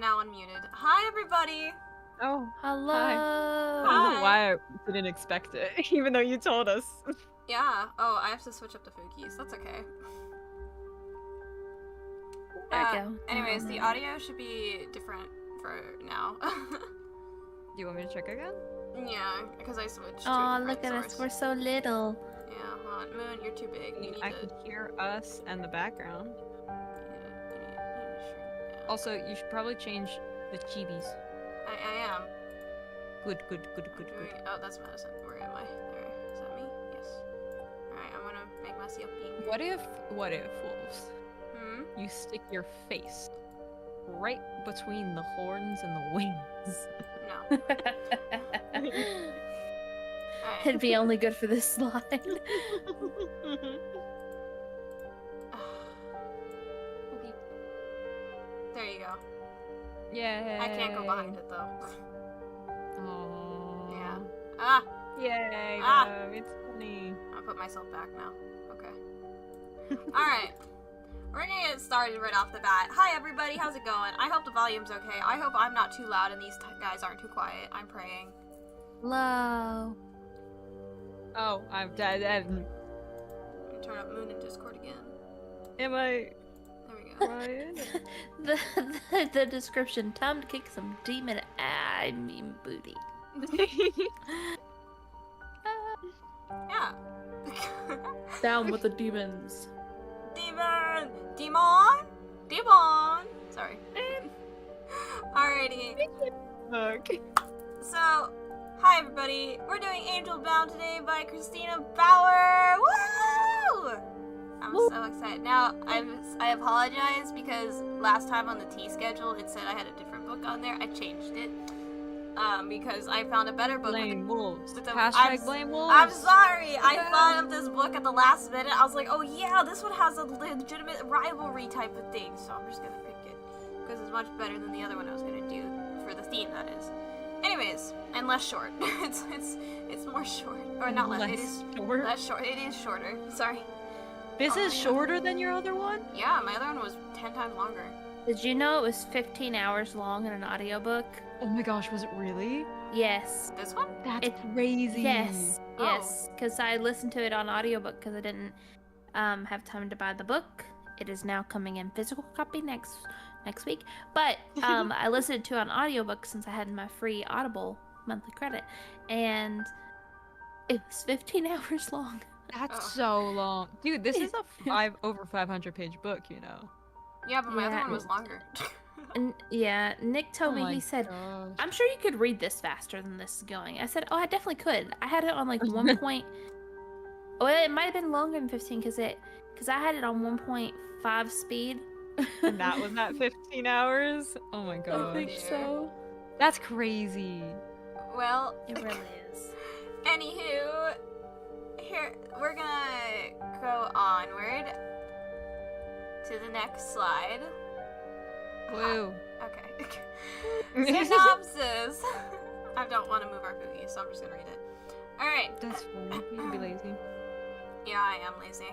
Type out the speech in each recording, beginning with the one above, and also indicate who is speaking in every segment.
Speaker 1: Now unmuted. Hi, everybody!
Speaker 2: Oh,
Speaker 3: Hello.
Speaker 2: hi. I don't know why I didn't expect it, even though you told us.
Speaker 1: Yeah. Oh, I have to switch up the food keys. That's okay.
Speaker 3: There we go.
Speaker 1: Anyways, the audio should be different for now.
Speaker 2: Do you want me to check again?
Speaker 1: Yeah, because I switched to a
Speaker 3: Oh,
Speaker 1: different
Speaker 3: look at
Speaker 1: source.
Speaker 3: us. We're so little.
Speaker 1: Yeah, hold on. Moon, you're too big. You need
Speaker 2: I
Speaker 1: to...
Speaker 2: can hear us and the background.
Speaker 1: Yeah.
Speaker 2: Also, you should probably change the chibis.
Speaker 1: I am.
Speaker 2: Good.
Speaker 1: Oh, that's medicine. Where am I? There. Is that me? Yes. Alright, I'm gonna make myself big.
Speaker 2: What if, Wolves,
Speaker 1: Hmm?
Speaker 2: you stick your face right between the horns and the wings?
Speaker 1: No. Alright.
Speaker 3: It'd be only good for this slide.
Speaker 1: There you go.
Speaker 2: Yay!
Speaker 1: I can't go behind it though.
Speaker 2: Aww.
Speaker 1: Yeah. Ah!
Speaker 2: Yay!
Speaker 1: Ah!
Speaker 2: No, it's funny.
Speaker 1: I'll put myself back now. Okay. Alright. We're gonna get started right off the bat. Hi everybody, how's it going? I hope the volume's okay. I hope I'm not too loud and these guys aren't too quiet. I'm praying.
Speaker 3: Hello.
Speaker 2: Oh, I'm dead.
Speaker 1: Let me turn up Moon in Discord again.
Speaker 2: Am I?
Speaker 1: There we go.
Speaker 2: Quiet?
Speaker 3: the description. Time to kick some demon. I mean booty.
Speaker 1: Yeah.
Speaker 3: Down with the demons.
Speaker 1: Demon! Sorry. Alrighty.
Speaker 2: Look.
Speaker 1: So, hi everybody. We're doing Angelbound today by Christina Bauer. Woo! I'm so excited. Now, I apologize because last time on the T schedule it said I had a different book on there. I changed it. Because I found a better book.
Speaker 2: Blame wolves.
Speaker 1: with a-
Speaker 2: Hashtag blame wolves.
Speaker 1: I'm sorry. I thought of this book at the last minute. I was like, oh yeah, this one has a legitimate rivalry type of thing, so I'm just gonna pick it because it's much better than the other one I was gonna do for the theme. That is. Anyways, and less short. it's more short, or not less. It is
Speaker 2: short.
Speaker 1: less short. It is shorter. Sorry.
Speaker 2: This is
Speaker 1: yeah.
Speaker 2: shorter than your other one?
Speaker 1: Yeah, my other one was 10 times longer.
Speaker 3: Did you know it was 15 hours long in an audiobook?
Speaker 2: Oh my gosh, was it really?
Speaker 3: Yes.
Speaker 1: This one?
Speaker 2: That's
Speaker 3: It-
Speaker 2: crazy.
Speaker 3: Yes.
Speaker 1: Oh.
Speaker 3: Yes. Because I listened to it on audiobook because I didn't have time to buy the book. It is now coming in physical copy next week. But I listened to it on audiobook since I had my free Audible monthly credit, and it was 15 hours long.
Speaker 2: That's so long. Dude, this is a over 500 page book, you know.
Speaker 1: Yeah, but my other
Speaker 3: Yeah.
Speaker 1: one was longer.
Speaker 3: And yeah, Nick told me,
Speaker 2: my
Speaker 3: he said,
Speaker 2: gosh.
Speaker 3: I'm sure you could read this faster than this is going. I said, oh, I definitely could. I had it on like 1 point. Oh, it might have been longer than 15 because I had it on 1.5 speed.
Speaker 2: And that was at 15 hours? Oh my
Speaker 3: I
Speaker 2: gosh.
Speaker 3: think so.
Speaker 2: That's crazy.
Speaker 1: Well,
Speaker 3: It really is.
Speaker 1: anywho, here we're gonna go onward to the next slide.
Speaker 2: Woo.
Speaker 1: Okay. Synopsis. I don't want to move our boogie, so I'm just gonna read it. Alright.
Speaker 2: That's funny. You can be lazy.
Speaker 1: Yeah, I am lazy.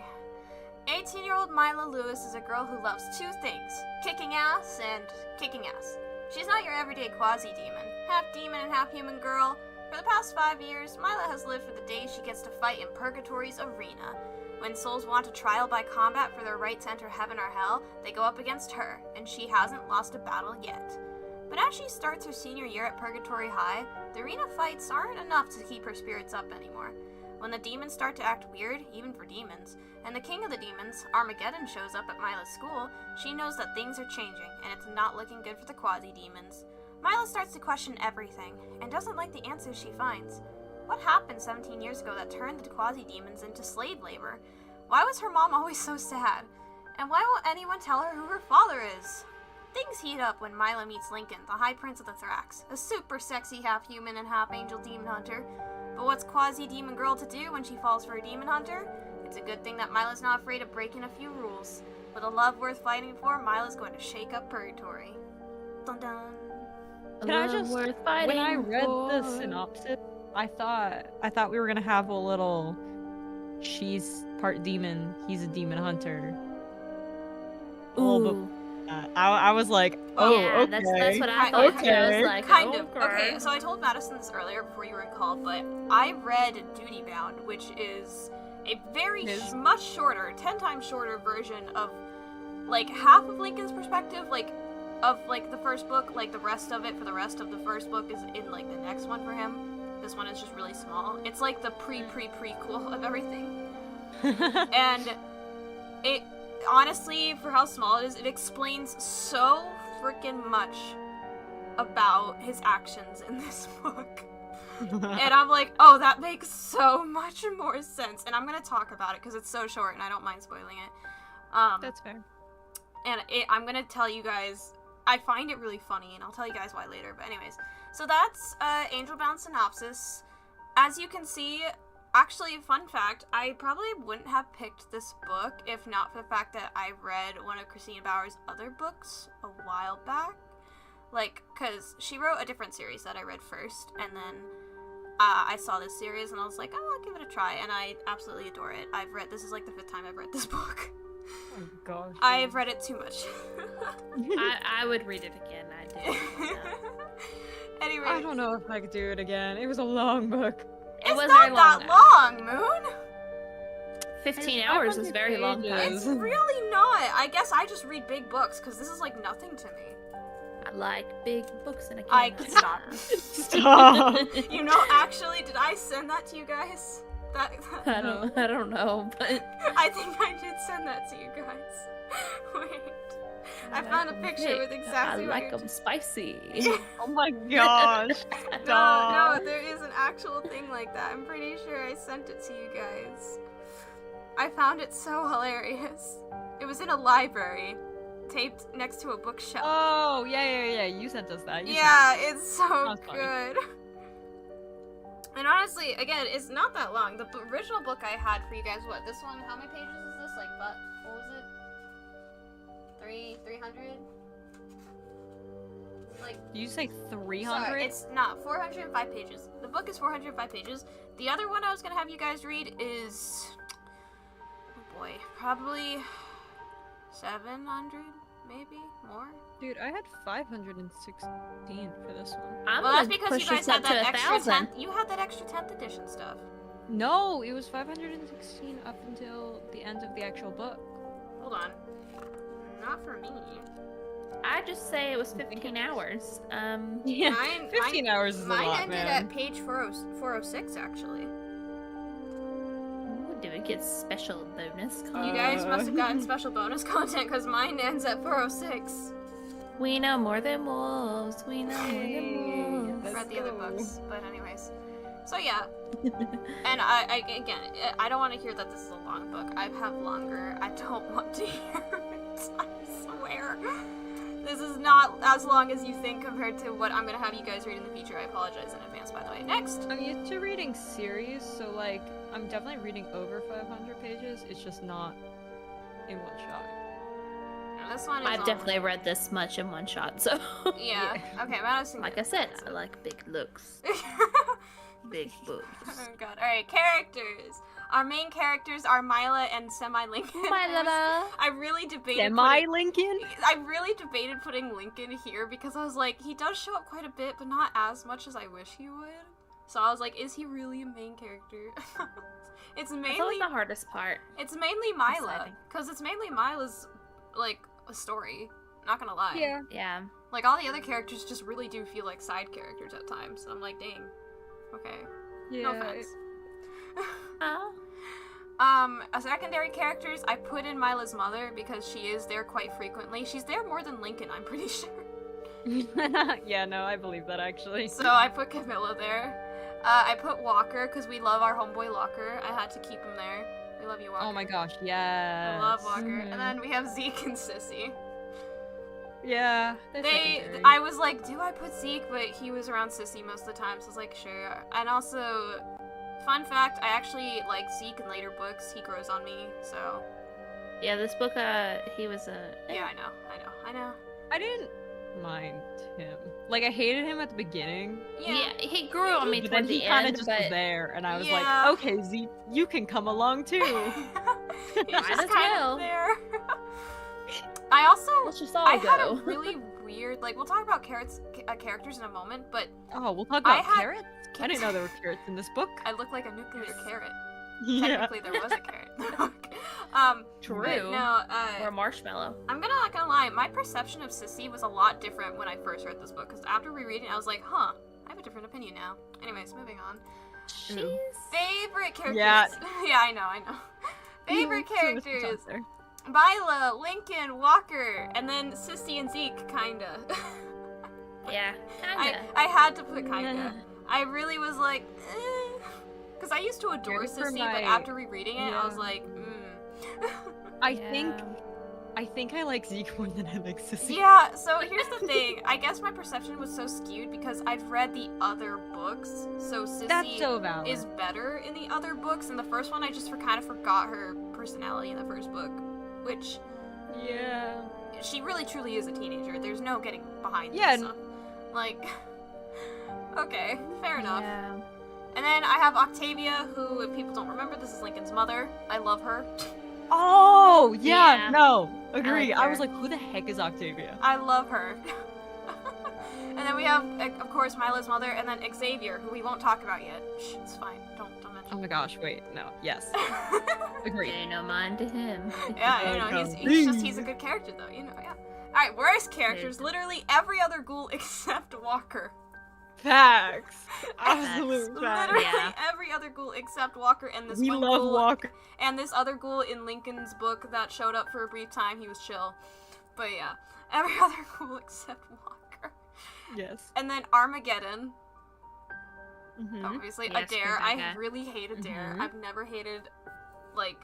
Speaker 1: 18-year-old Mila Lewis is a girl who loves two things: kicking ass and kicking ass. She's not your everyday quasi-demon. Half demon and half human girl. For the past 5 years, Mila has lived for the day she gets to fight in Purgatory's arena. When souls want a trial by combat for their right to enter heaven or hell, they go up against her, and she hasn't lost a battle yet. But as she starts her senior year at Purgatory High, the arena fights aren't enough to keep her spirits up anymore. When the demons start to act weird, even for demons, and the king of the demons, Armageddon, shows up at Mila's school, she knows that things are changing, and it's not looking good for the quasi-demons. Mila starts to question everything, and doesn't like the answers she finds. What happened 17 years ago that turned the quasi-demons into slave labor? Why was her mom always so sad? And why won't anyone tell her who her father is? Things heat up when Mila meets Lincoln, the High Prince of the Thrax, a super sexy half-human and half-angel demon hunter. But what's quasi-demon girl to do when she falls for a demon hunter? It's a good thing that Mila's not afraid of breaking a few rules. With a love worth fighting for, Mila's going to shake up Purgatory. Dun dun.
Speaker 2: Can I just, when I read the synopsis, I thought we were gonna have a little, she's part demon, he's a demon hunter.
Speaker 3: Ooh.
Speaker 2: I was like, oh,
Speaker 3: yeah,
Speaker 2: okay.
Speaker 3: that's what I thought too. I was like,
Speaker 1: kind
Speaker 3: oh,
Speaker 1: of.
Speaker 3: girl.
Speaker 1: Okay, so I told Madison this earlier before you were called, but I read Duty Bound, which is a very much shorter, 10 times shorter version of like half of Lincoln's perspective, like of like the first book. Like the rest of it for the rest of the first book is in like the next one for him. This one is just really small. It's like the prequel of everything. And it, honestly, for how small it is, it explains so freaking much about his actions in this book. And I'm like, oh, that makes so much more sense. And I'm gonna talk about it because it's so short and I don't mind spoiling it.
Speaker 2: That's fair.
Speaker 1: And I'm gonna tell you guys, I find it really funny, and I'll tell you guys why later. But anyways, so that's Angelbound synopsis. As you can see, actually, fun fact, I probably wouldn't have picked this book if not for the fact that I read one of Christina Bauer's other books a while back. Like, because she wrote a different series that I read first, and then I saw this series, and I was like, oh, I'll give it a try, and I absolutely adore it. This is like the 5th time I've read this book.
Speaker 2: Oh gosh.
Speaker 1: I've read it too much.
Speaker 3: I would read it again. I did.
Speaker 1: Anyway.
Speaker 2: I don't know if I could do it again. It was a long book.
Speaker 1: It's
Speaker 3: was
Speaker 1: not
Speaker 3: very long,
Speaker 1: that long, Moon!
Speaker 3: 15 hours is very long.
Speaker 1: It's really not. I guess I just read big books, because this is like nothing to me.
Speaker 3: I like big books and
Speaker 1: I could stop.
Speaker 2: Stop.
Speaker 1: You know, actually, did I send that to you guys?
Speaker 3: I don't know, but
Speaker 1: I think I did send that to you guys. Wait. I found a picture with exactly
Speaker 3: I
Speaker 1: what
Speaker 3: like
Speaker 1: you're
Speaker 3: them spicy.
Speaker 2: Oh my gosh.
Speaker 1: No, there is an actual thing like that. I'm pretty sure I sent it to you guys. I found it so hilarious. It was in a library, taped next to a bookshelf.
Speaker 2: Oh, yeah. You sent us that.
Speaker 1: It's so
Speaker 2: That's funny.
Speaker 1: good. And honestly, again, it's not that long. The original book I had for you guys, what, this one, how many pages is this? Like, what was it? 300? Like,
Speaker 2: Did you say 300?
Speaker 1: sorry, it's not, 405 pages. The book is 405 pages. The other one I was gonna have you guys read is, oh boy, probably 700, maybe more.
Speaker 2: Dude, I had 516 for this one.
Speaker 3: I'm
Speaker 1: Well, that's
Speaker 3: gonna
Speaker 1: because
Speaker 3: push
Speaker 1: you guys
Speaker 3: this
Speaker 1: had
Speaker 3: up to
Speaker 1: that extra
Speaker 3: 1,000.
Speaker 1: 10th, you had that extra 10th edition stuff.
Speaker 2: No, it was 516 up until the end of the actual book.
Speaker 1: Hold on. Not for me.
Speaker 3: I just say it was 15 hours.
Speaker 2: Yeah,
Speaker 1: Mine-
Speaker 2: 15 hours is a
Speaker 1: Mine
Speaker 2: lot,
Speaker 1: ended
Speaker 2: man.
Speaker 1: at page 406, actually.
Speaker 3: Ooh, do we get special bonus?
Speaker 1: You guys must have gotten special bonus content because mine ends at 406.
Speaker 3: We know more than wolves. We know more than wolves.
Speaker 1: I've read the other books, but anyways. So yeah, and I I don't want to hear that this is a long book. I have longer. I don't want to hear it. I swear. This is not as long as you think compared to what I'm gonna have you guys read in the future. I apologize in advance, by the way. Next.
Speaker 2: I'm used to reading series, so like, I'm definitely reading over 500 pages. It's just not in one shot.
Speaker 1: Now, this one is
Speaker 3: I've
Speaker 1: all-
Speaker 3: definitely read this much in one shot, so.
Speaker 1: Yeah. Okay, Madison.
Speaker 3: Like I said, I like big looks. Big boobs.
Speaker 1: Oh god. Alright, characters. Our main characters are Mila and Semi-Lincoln.
Speaker 3: Mila.
Speaker 1: I really debated
Speaker 2: Am I
Speaker 1: putting-
Speaker 2: Lincoln?
Speaker 1: I really debated putting Lincoln here because I was like, he does show up quite a bit, but not as much as I wish he would. So I was like, is he really a main character? It's
Speaker 3: That's always
Speaker 1: mainly
Speaker 3: the hardest part.
Speaker 1: it's mainly Mila,
Speaker 3: Deciding.
Speaker 1: because it's mainly Mila's like a story. Not gonna lie.
Speaker 2: Yeah.
Speaker 3: Yeah.
Speaker 1: Like all the other characters just really do feel like side characters at times. And I'm like, dang. Okay.
Speaker 2: Yeah.
Speaker 1: No offense.
Speaker 3: Oh.
Speaker 1: As secondary characters, I put in Mila's mother because she is there quite frequently. She's there more than Lincoln, I'm pretty sure.
Speaker 2: Yeah, no, I believe that actually.
Speaker 1: So I put Camilla there. I put Walker because we love our homeboy Walker. I had to keep him there. We love you, Walker.
Speaker 2: Oh my gosh, yeah.
Speaker 1: I love Walker. And then we have Zeke and Sissy.
Speaker 2: Yeah. they're secondary.
Speaker 1: I was like, do I put Zeke? But he was around Sissy most of the time, so I was like, sure. And also, fun fact, I actually like Zeke in later books. He grows on me, so.
Speaker 3: Yeah, this book, he was a.
Speaker 1: Yeah, I know.
Speaker 2: I didn't mind him. Like, I hated him at the beginning,
Speaker 3: Yeah, he grew on me
Speaker 2: but then
Speaker 3: toward
Speaker 2: he
Speaker 3: the
Speaker 2: kind of
Speaker 3: end,
Speaker 2: just
Speaker 3: but
Speaker 2: was there, and I was
Speaker 1: Yeah.
Speaker 2: like, okay, Zeke, you can come along too.
Speaker 1: He's
Speaker 3: Might
Speaker 1: just
Speaker 3: as
Speaker 1: kind
Speaker 3: well.
Speaker 1: of there. I also
Speaker 3: Let's just all
Speaker 1: I
Speaker 3: go.
Speaker 1: had a really weird, like, we'll talk about characters in a moment, but
Speaker 2: Oh, we'll talk about
Speaker 1: I had-
Speaker 2: carrots? I didn't know there were carrots in this book.
Speaker 1: I look like a nuclear carrot.
Speaker 2: Yeah.
Speaker 1: Technically, there was a carrot.
Speaker 3: True.
Speaker 1: But no,
Speaker 3: Or a marshmallow.
Speaker 1: I'm not gonna lie, my perception of Sissy was a lot different when I first read this book, because after rereading it, I was like, huh, I have a different opinion now. Anyways, moving on.
Speaker 3: She's
Speaker 1: Favorite characters.
Speaker 2: Yeah.
Speaker 1: Yeah, I know. Favorite
Speaker 2: Yeah, so much
Speaker 1: characters.
Speaker 2: out there.
Speaker 1: Mila, Lincoln, Walker, and then Sissy and Zeke, kinda.
Speaker 3: yeah. Kinda.
Speaker 1: I had to put kinda. I really was like, because I used to adore
Speaker 2: Here for
Speaker 1: Sissy,
Speaker 2: my-
Speaker 1: but after rereading it, I was
Speaker 2: Yeah.
Speaker 1: like,
Speaker 2: I
Speaker 3: Yeah.
Speaker 2: think I like Zeke more than I like Sissy.
Speaker 1: Yeah, so here's the thing. I guess my perception was so skewed because I've read the other books, so
Speaker 2: That's
Speaker 1: Sissy
Speaker 2: so valid.
Speaker 1: is better in the other books. In the first one, I just kind of forgot her personality in the first book, which
Speaker 2: Yeah.
Speaker 1: she really truly is a teenager. There's no getting behind
Speaker 2: Yeah.
Speaker 1: this. Like, okay, fair enough.
Speaker 3: Yeah.
Speaker 1: And then I have Octavia, who, if people don't remember, this is Lincoln's mother. I love her.
Speaker 2: Oh, yeah,
Speaker 3: Yeah.
Speaker 2: no. Agree.
Speaker 3: like
Speaker 2: I
Speaker 3: her.
Speaker 2: was like, who the heck is Octavia?
Speaker 1: I love her. And then we have, of course, Milo's mother, and then Xavier, who we won't talk about yet. Shh, it's fine. Don't mention.
Speaker 2: Oh my gosh, wait, no. Yes. Agree.
Speaker 3: Pay no mind to him.
Speaker 1: Yeah, you know, he's a good character though, you know, yeah. Alright, worst characters, literally every other ghoul except Walker.
Speaker 2: Facts. Absolute facts.
Speaker 1: Literally
Speaker 3: Yeah.
Speaker 1: every other ghoul except Walker and this
Speaker 2: We
Speaker 1: one
Speaker 2: love
Speaker 1: ghoul
Speaker 2: Walker.
Speaker 1: and this other ghoul in Lincoln's book that showed up for a brief time, he was chill. But yeah, every other ghoul except Walker.
Speaker 2: Yes.
Speaker 1: And then Armageddon.
Speaker 2: Mm-hmm.
Speaker 1: Obviously,
Speaker 3: Yes,
Speaker 1: Adair.
Speaker 3: good
Speaker 1: I
Speaker 3: guy.
Speaker 1: really hate Adair.
Speaker 2: Mhm.
Speaker 1: I've never hated, like,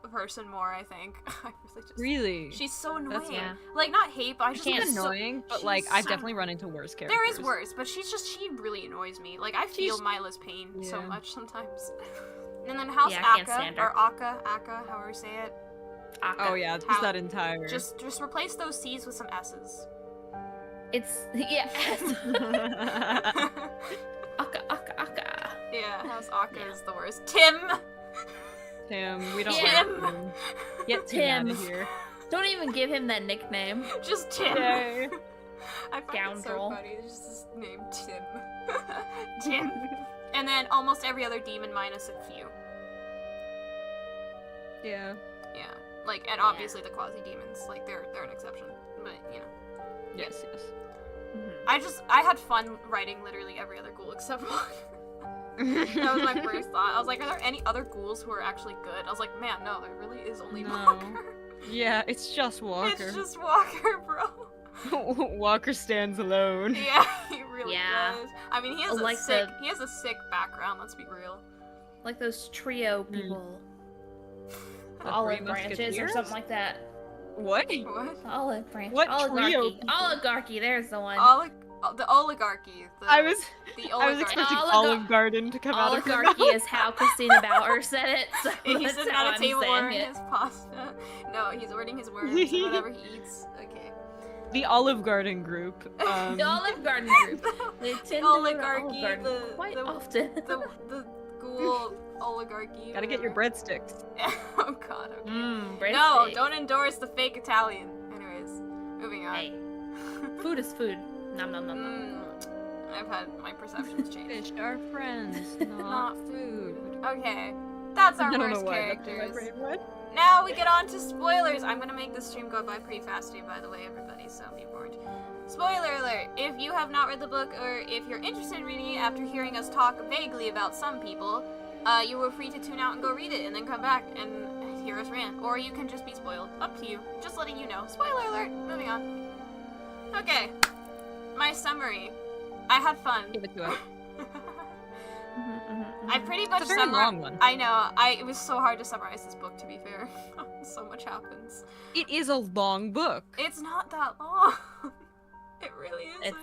Speaker 1: a person more, I think. I really just...
Speaker 2: Really?
Speaker 1: She's so annoying.
Speaker 2: That's-
Speaker 3: yeah.
Speaker 1: Like, not hate, but I just...
Speaker 3: can't
Speaker 1: get
Speaker 2: She's
Speaker 1: so...
Speaker 2: annoying, but
Speaker 1: she's
Speaker 2: like I've
Speaker 1: so-
Speaker 2: definitely run into worse characters.
Speaker 1: There is worse, but she really annoys me. Like, I feel
Speaker 2: She's-
Speaker 1: Mila's pain so
Speaker 2: Yeah.
Speaker 1: much sometimes. And then House
Speaker 3: Yeah, I can't
Speaker 1: Akka,
Speaker 3: stand her.
Speaker 1: or Akka, however you say it.
Speaker 3: Akka.
Speaker 2: Oh yeah, just
Speaker 1: How-
Speaker 2: that entire.
Speaker 1: Just replace those C's with some S's.
Speaker 3: It's yeah. Akka.
Speaker 1: Yeah, House Akka
Speaker 3: Yeah.
Speaker 1: is the worst. Tim!
Speaker 2: Tim, we don't
Speaker 3: Yeah.
Speaker 2: like him. Get Tim
Speaker 3: Tim.
Speaker 2: out of here.
Speaker 3: Don't even give him that nickname.
Speaker 1: Just Tim.
Speaker 2: Yay.
Speaker 1: I find it so
Speaker 3: Scoundrel.
Speaker 1: funny. There's just this name, Tim. Tim. And then almost every other demon minus a few.
Speaker 2: Yeah.
Speaker 1: Yeah. Like, and obviously the quasi-demons. Like, they're an exception. But, you know.
Speaker 2: Yes, yes.
Speaker 1: I had fun writing literally every other ghoul except one. That was my first thought. I was like, are there any other ghouls who are actually good? I was like, man, no, there really is only
Speaker 2: No.
Speaker 1: Walker.
Speaker 2: Yeah, it's just Walker.
Speaker 1: It's just Walker, bro.
Speaker 2: Walker stands alone.
Speaker 1: Yeah, he really
Speaker 3: Yeah.
Speaker 1: does. I mean, he has
Speaker 3: Like
Speaker 1: he has a sick background, let's be real.
Speaker 3: Like those trio people.
Speaker 2: The
Speaker 3: Olive
Speaker 2: Three
Speaker 3: branches or
Speaker 2: Musketeers?
Speaker 3: something like that.
Speaker 2: What?
Speaker 1: What?
Speaker 3: Olive branch.
Speaker 2: What
Speaker 3: Oligarchy.
Speaker 2: trio people?
Speaker 3: Oligarchy, there's the one.
Speaker 1: The oligarchy. The,
Speaker 2: I was
Speaker 1: the
Speaker 2: I was
Speaker 1: oligarchy.
Speaker 2: expecting
Speaker 3: Oligar-
Speaker 2: Olive Garden to come out of her
Speaker 3: Oligarchy
Speaker 2: mouth.
Speaker 3: is how Christina Bauer said it. So
Speaker 1: And he's
Speaker 3: that's
Speaker 1: sitting
Speaker 3: how
Speaker 1: at a
Speaker 3: I'm
Speaker 1: table
Speaker 3: saying
Speaker 1: ordering
Speaker 3: it.
Speaker 1: his pasta. No, he's ordering his worms and whatever he eats. Okay.
Speaker 2: The Olive Garden group.
Speaker 3: The Olive Garden group. They tend to
Speaker 1: oligarchy,
Speaker 3: go to Olive Garden
Speaker 1: the-
Speaker 3: quite
Speaker 1: the-
Speaker 3: often.
Speaker 1: The ghoul oligarchy.
Speaker 2: Gotta get your
Speaker 1: whatever.
Speaker 2: breadsticks.
Speaker 1: Oh god, okay.
Speaker 3: Mmm,
Speaker 1: No, don't endorse the fake Italian. Anyways, moving on.
Speaker 3: Hey, food is food. Nom nom nom nom.
Speaker 1: I've had my perceptions change.
Speaker 2: Fish are friends,
Speaker 1: Not
Speaker 2: not food.
Speaker 1: Okay, that's our
Speaker 2: I don't know
Speaker 1: worst
Speaker 2: why that's in my
Speaker 1: characters.
Speaker 2: brain. What?
Speaker 1: Now we get on to spoilers. I'm gonna make this stream go by pretty fast today, by the way, everybody, so be warned. Spoiler alert! If you have not read the book, or if you're interested in reading it after hearing us talk vaguely about some people, you are free to tune out and go read it, and then come back and hear us rant. Or you can just be spoiled. Up to you. Just letting you know. Spoiler alert! Moving on. Okay. My summary. I had fun.
Speaker 2: Give it to us.
Speaker 1: I pretty much
Speaker 2: It's a very long one.
Speaker 1: I know. It was so hard to summarize this book, to be fair. So much happens.
Speaker 2: It is a long book.
Speaker 1: It's not that long. It really isn't.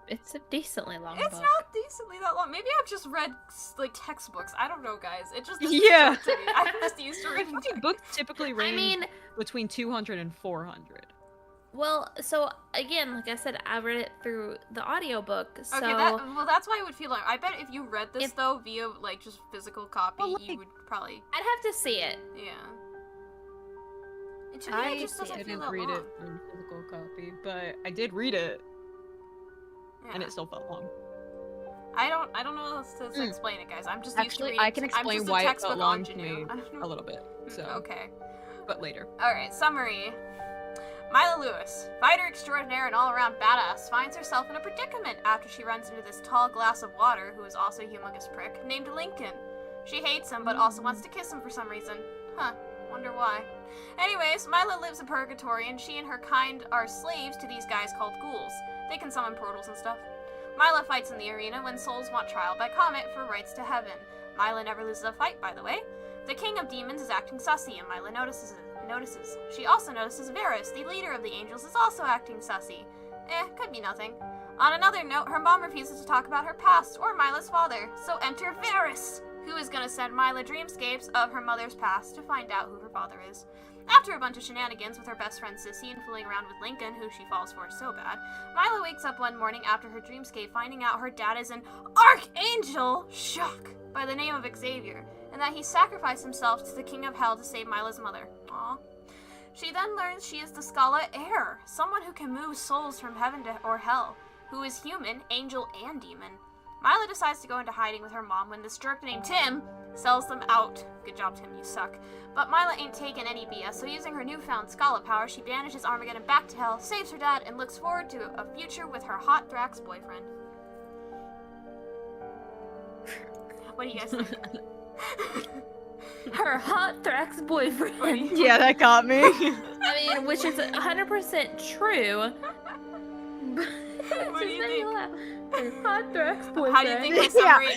Speaker 3: It's a decently long
Speaker 1: It's
Speaker 3: book.
Speaker 1: not decently that long. Maybe I've just read like textbooks. I don't know, guys. It just doesn't
Speaker 2: Yeah.
Speaker 1: feel to me. I'm just used to reading
Speaker 2: I think
Speaker 1: textbooks.
Speaker 2: books typically
Speaker 3: I
Speaker 2: range
Speaker 3: mean,
Speaker 2: between 200 and 400.
Speaker 3: well, so again, like I said, I read it through the audiobook. So
Speaker 1: Okay, that's why it would feel like. I bet if you read this though via like just physical copy,
Speaker 2: Well,
Speaker 1: you
Speaker 2: like-
Speaker 1: would probably
Speaker 3: I'd have to see it.
Speaker 1: yeah. To me, it just doesn't
Speaker 2: I
Speaker 1: feel
Speaker 2: didn't
Speaker 1: that
Speaker 2: read
Speaker 1: long.
Speaker 2: it in physical copy, but I did read it, and
Speaker 1: Yeah.
Speaker 2: it still felt long.
Speaker 1: I don't know how else to explain it, guys. I'm just used to
Speaker 2: Actually,
Speaker 1: reading.
Speaker 2: I can
Speaker 1: I'm
Speaker 2: explain
Speaker 1: just a
Speaker 2: why it
Speaker 1: textbook
Speaker 2: felt long to
Speaker 1: ingenue.
Speaker 2: me
Speaker 1: I don't know.
Speaker 2: a little bit. So,
Speaker 1: Okay.
Speaker 2: but later.
Speaker 1: Alright, summary. Mila Lewis, fighter extraordinaire and all-around badass, finds herself in a predicament after she runs into this tall glass of water, who is also a humongous prick, named Lincoln. She hates him, but also wants to kiss him for some reason. Huh, wonder why. Anyways, Mila lives in purgatory, and she and her kind are slaves to these guys called ghouls. They can summon portals and stuff. Mila fights in the arena when souls want trial by comet for rights to heaven. Mila never loses a fight, by the way. The king of demons is acting sussy, and Mila notices. She also notices Varys, the leader of the angels, is also acting sussy. Could be nothing. On another note, her mom refuses to talk about her past or Mila's father, so enter Varys, who is gonna send Mila dreamscapes of her mother's past to find out who her father is. After a bunch of shenanigans with her best friend Sissy and fooling around with Lincoln, who she falls for so bad, Mila wakes up one morning after her dreamscape finding out her dad is an archangel, shock, by the name of Xavier, and that he sacrificed himself to the king of hell to save Mila's mother. Aww. She then learns she is the Scala heir, someone who can move souls from heaven to or hell, who is human, angel, and demon. Mila decides to go into hiding with her mom when this jerk named Tim sells them out. Good job, Tim, you suck. But Mila ain't taking any BS, so using her newfound Scala power, she banishes Armageddon back to hell, saves her dad, and looks forward to a future with her hot Thrax boyfriend. What do you guys think?
Speaker 3: Her hot Thrax boyfriend.
Speaker 2: Yeah, that got me.
Speaker 3: I mean, which is 100% true.
Speaker 1: What do you think?
Speaker 3: Her hot Thrax boyfriend.
Speaker 1: How do you think my summary?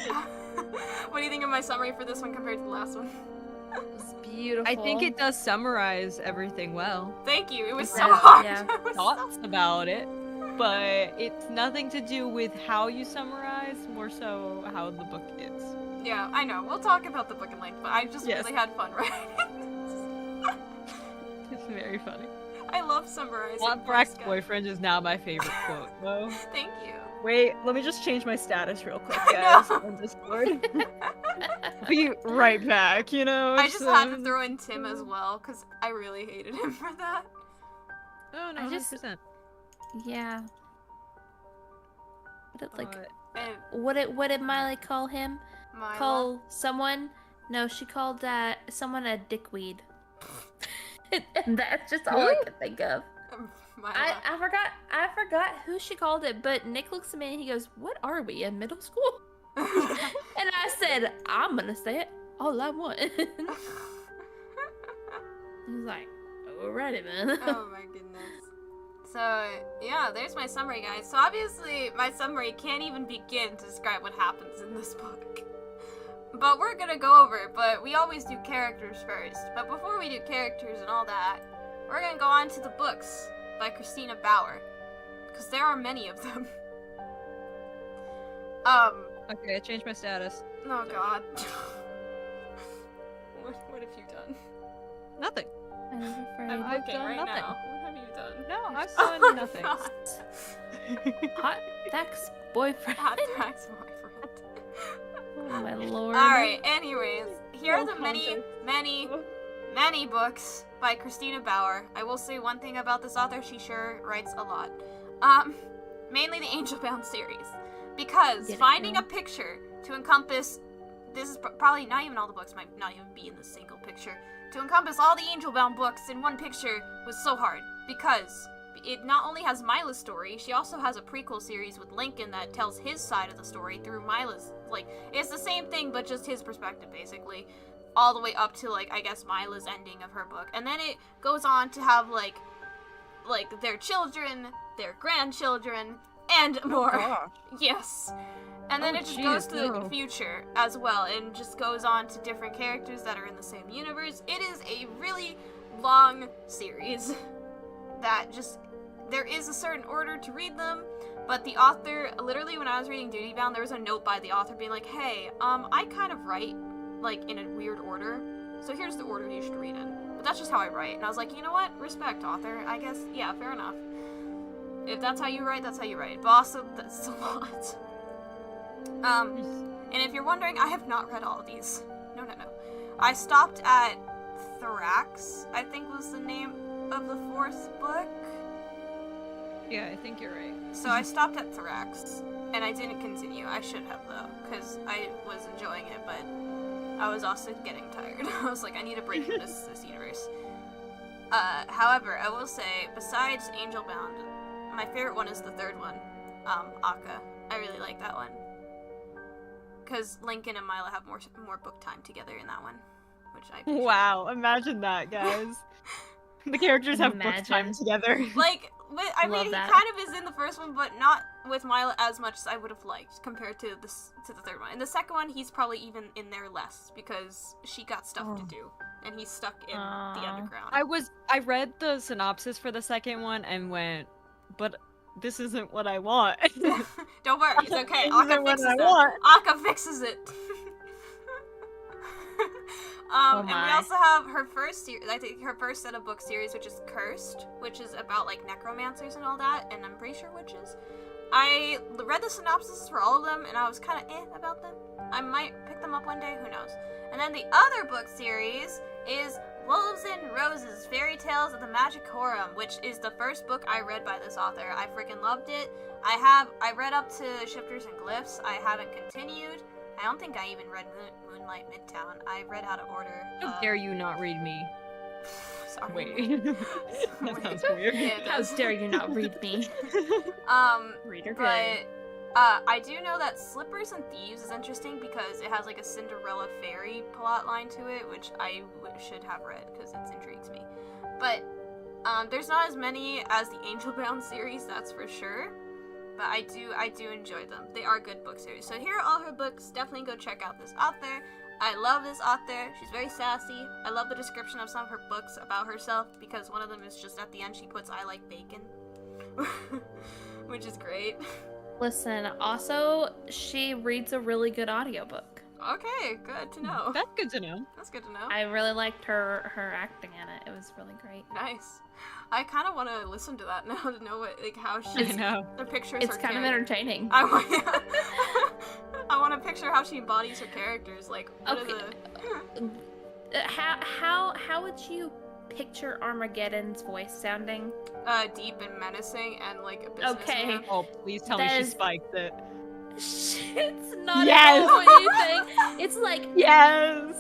Speaker 1: What do you think of my summary for this one compared to the last one?
Speaker 3: It was beautiful.
Speaker 2: I think it does summarize everything well.
Speaker 1: Thank you. It was so
Speaker 3: Yeah,
Speaker 1: hard.
Speaker 3: yeah.
Speaker 1: It was
Speaker 2: Thoughts about it, but it's nothing to do with how you summarize, more so how the book is.
Speaker 1: Yeah, I know. We'll talk about the book in length, but I just
Speaker 2: Yes.
Speaker 1: really had fun writing this.
Speaker 2: It's very funny.
Speaker 1: I love summarizing.
Speaker 2: Hot
Speaker 1: books,
Speaker 2: Thrax
Speaker 1: guys.
Speaker 2: boyfriend is now my favorite quote, though.
Speaker 1: Thank you.
Speaker 2: Wait, let me just change my status real quick,
Speaker 1: I
Speaker 2: guys,
Speaker 1: know.
Speaker 2: on Discord. Be right back, you know?
Speaker 1: I just had to throw in Tim as well, because I really hated him for that.
Speaker 2: Oh, no,
Speaker 3: I just-
Speaker 2: 100%.
Speaker 3: Yeah.
Speaker 1: And
Speaker 3: What did Miley call him?
Speaker 1: Mila.
Speaker 3: Call someone? No, she called someone a dickweed. And that's just all I could think of.
Speaker 1: Mila.
Speaker 3: I forgot who she called it, but Nick looks at me and he goes, "What are we in middle school?" And I said, "I'm gonna say it all I want." He was like, "Alrighty then."
Speaker 1: Oh my goodness. So, yeah, there's my summary, guys. So obviously, my summary can't even begin to describe what happens in this book. But we're gonna go over it, but we always do characters first. But before we do characters and all that, we're gonna go on to the books by Christina Bauer. Because there are many of them.
Speaker 2: Okay, I changed my status.
Speaker 1: Oh god. What have you done?
Speaker 2: Nothing.
Speaker 3: I'm afraid.
Speaker 1: I'm
Speaker 2: I've
Speaker 1: looking
Speaker 2: done
Speaker 1: right
Speaker 2: nothing.
Speaker 1: now. What have you done?
Speaker 2: No, I've
Speaker 1: Oh
Speaker 2: done
Speaker 1: my
Speaker 2: nothing.
Speaker 1: God.
Speaker 3: Hot Thrax boyfriend.
Speaker 1: Hot Thrax boyfriend.
Speaker 3: Oh my lord.
Speaker 1: Alright, anyways, here are
Speaker 2: No
Speaker 1: the many,
Speaker 2: context.
Speaker 1: many, many books by Christina Bauer. I will say one thing about this author, she sure writes a lot. Mainly the Angelbound series. Because
Speaker 3: Get it,
Speaker 1: finding
Speaker 3: girl.
Speaker 1: a picture to encompass, this is probably not even all the books, might not even be in the single picture, to encompass all the Angelbound books in one picture was so hard. Because it not only has Mila's story, she also has a prequel series with Lincoln that tells his side of the story through Mila's, like, it's the same thing, but just his perspective, basically. All the way up to, like, I guess Mila's ending of her book. And then it goes on to have, like their children, their grandchildren, and more.
Speaker 2: Gosh.
Speaker 1: Yes. And then
Speaker 2: Oh,
Speaker 1: it just
Speaker 2: jeez,
Speaker 1: goes to
Speaker 2: no.
Speaker 1: the future as well, and just goes on to different characters that are in the same universe. It is a really long series that just, there is a certain order to read them, but the author, literally when I was reading Duty Bound, there was a note by the author being like, hey, I kind of write, like, in a weird order, so here's the order you should read in. But that's just how I write. And I was like, you know what? Respect, author. I guess, yeah, fair enough. If that's how you write, that's how you write. But also, that's a lot. And if you're wondering, I have not read all of these. No. I stopped at Thorax, I think was the name of the 4th book.
Speaker 2: Yeah, I think you're right.
Speaker 1: So I stopped at Thorax, and I didn't continue. I should have, though, because I was enjoying it, but I was also getting tired. I was like, I need a break from this universe. However, I will say, besides Angelbound, my favorite one is the 3rd one, Akka. I really like that one. Because Lincoln and Mila have more book time together in that one, which I appreciate.
Speaker 2: Wow, imagine that, guys. The characters have book time together.
Speaker 1: Like, I mean, he kind of is in the 1st one, but not with Mila as much as I would have liked compared to the 3rd one. In the 2nd one, he's probably even in there less because she got stuff to do, and he's stuck in the underground.
Speaker 2: I read the synopsis for the 2nd one and went, but this isn't what I want.
Speaker 1: Don't worry, it's okay. Akka fixes it. Akka fixes it. And we also have her first I think her first set of book series, which is Cursed, which is about like necromancers and all that, and I'm pretty sure witches. I read the synopsis for all of them, and I was kind of about them. I might pick them up one day, who knows. And then the other book series is Wolves and Roses, Fairy Tales of the Magic Quorum, which is the first book I read by this author. I freaking loved it. I read up to Shifters and Glyphs. I haven't continued. I don't think I even read Moonlight Midtown. I read out of order.
Speaker 2: How dare you not read me?
Speaker 1: Sorry.
Speaker 2: Wait. That sounds weird.
Speaker 1: Yeah,
Speaker 3: How dare you not read me? Reader good.
Speaker 1: But I do know that Slippers and Thieves is interesting because it has like a Cinderella fairy plot line to it, which I should have read because it intrigues me. But there's not as many as the Angelbound series, that's for sure. But I do enjoy them. They are good book series. So here are all her books. Definitely go check out this author. I love this author. She's very sassy. I love the description of some of her books about herself because one of them is just at the end she puts "I like bacon," which is great.
Speaker 3: Listen, also, she reads a really good audiobook.
Speaker 1: Okay, good to know.
Speaker 2: That's good to know.
Speaker 1: That's good to know.
Speaker 3: I really liked her acting in it. It was really great.
Speaker 1: Nice. I kind of want to listen to that now to know what, like, how she.
Speaker 2: I know.
Speaker 1: The pictures.
Speaker 3: It's kind of entertaining.
Speaker 1: I want to picture how she embodies her characters. Like, what are the.
Speaker 3: How would you picture Armageddon's voice sounding?
Speaker 1: Deep and menacing and like a businessman.
Speaker 3: Okay.
Speaker 2: Oh, please tell me she spiked it.
Speaker 3: It's not at all what you think. It's like,
Speaker 2: yes,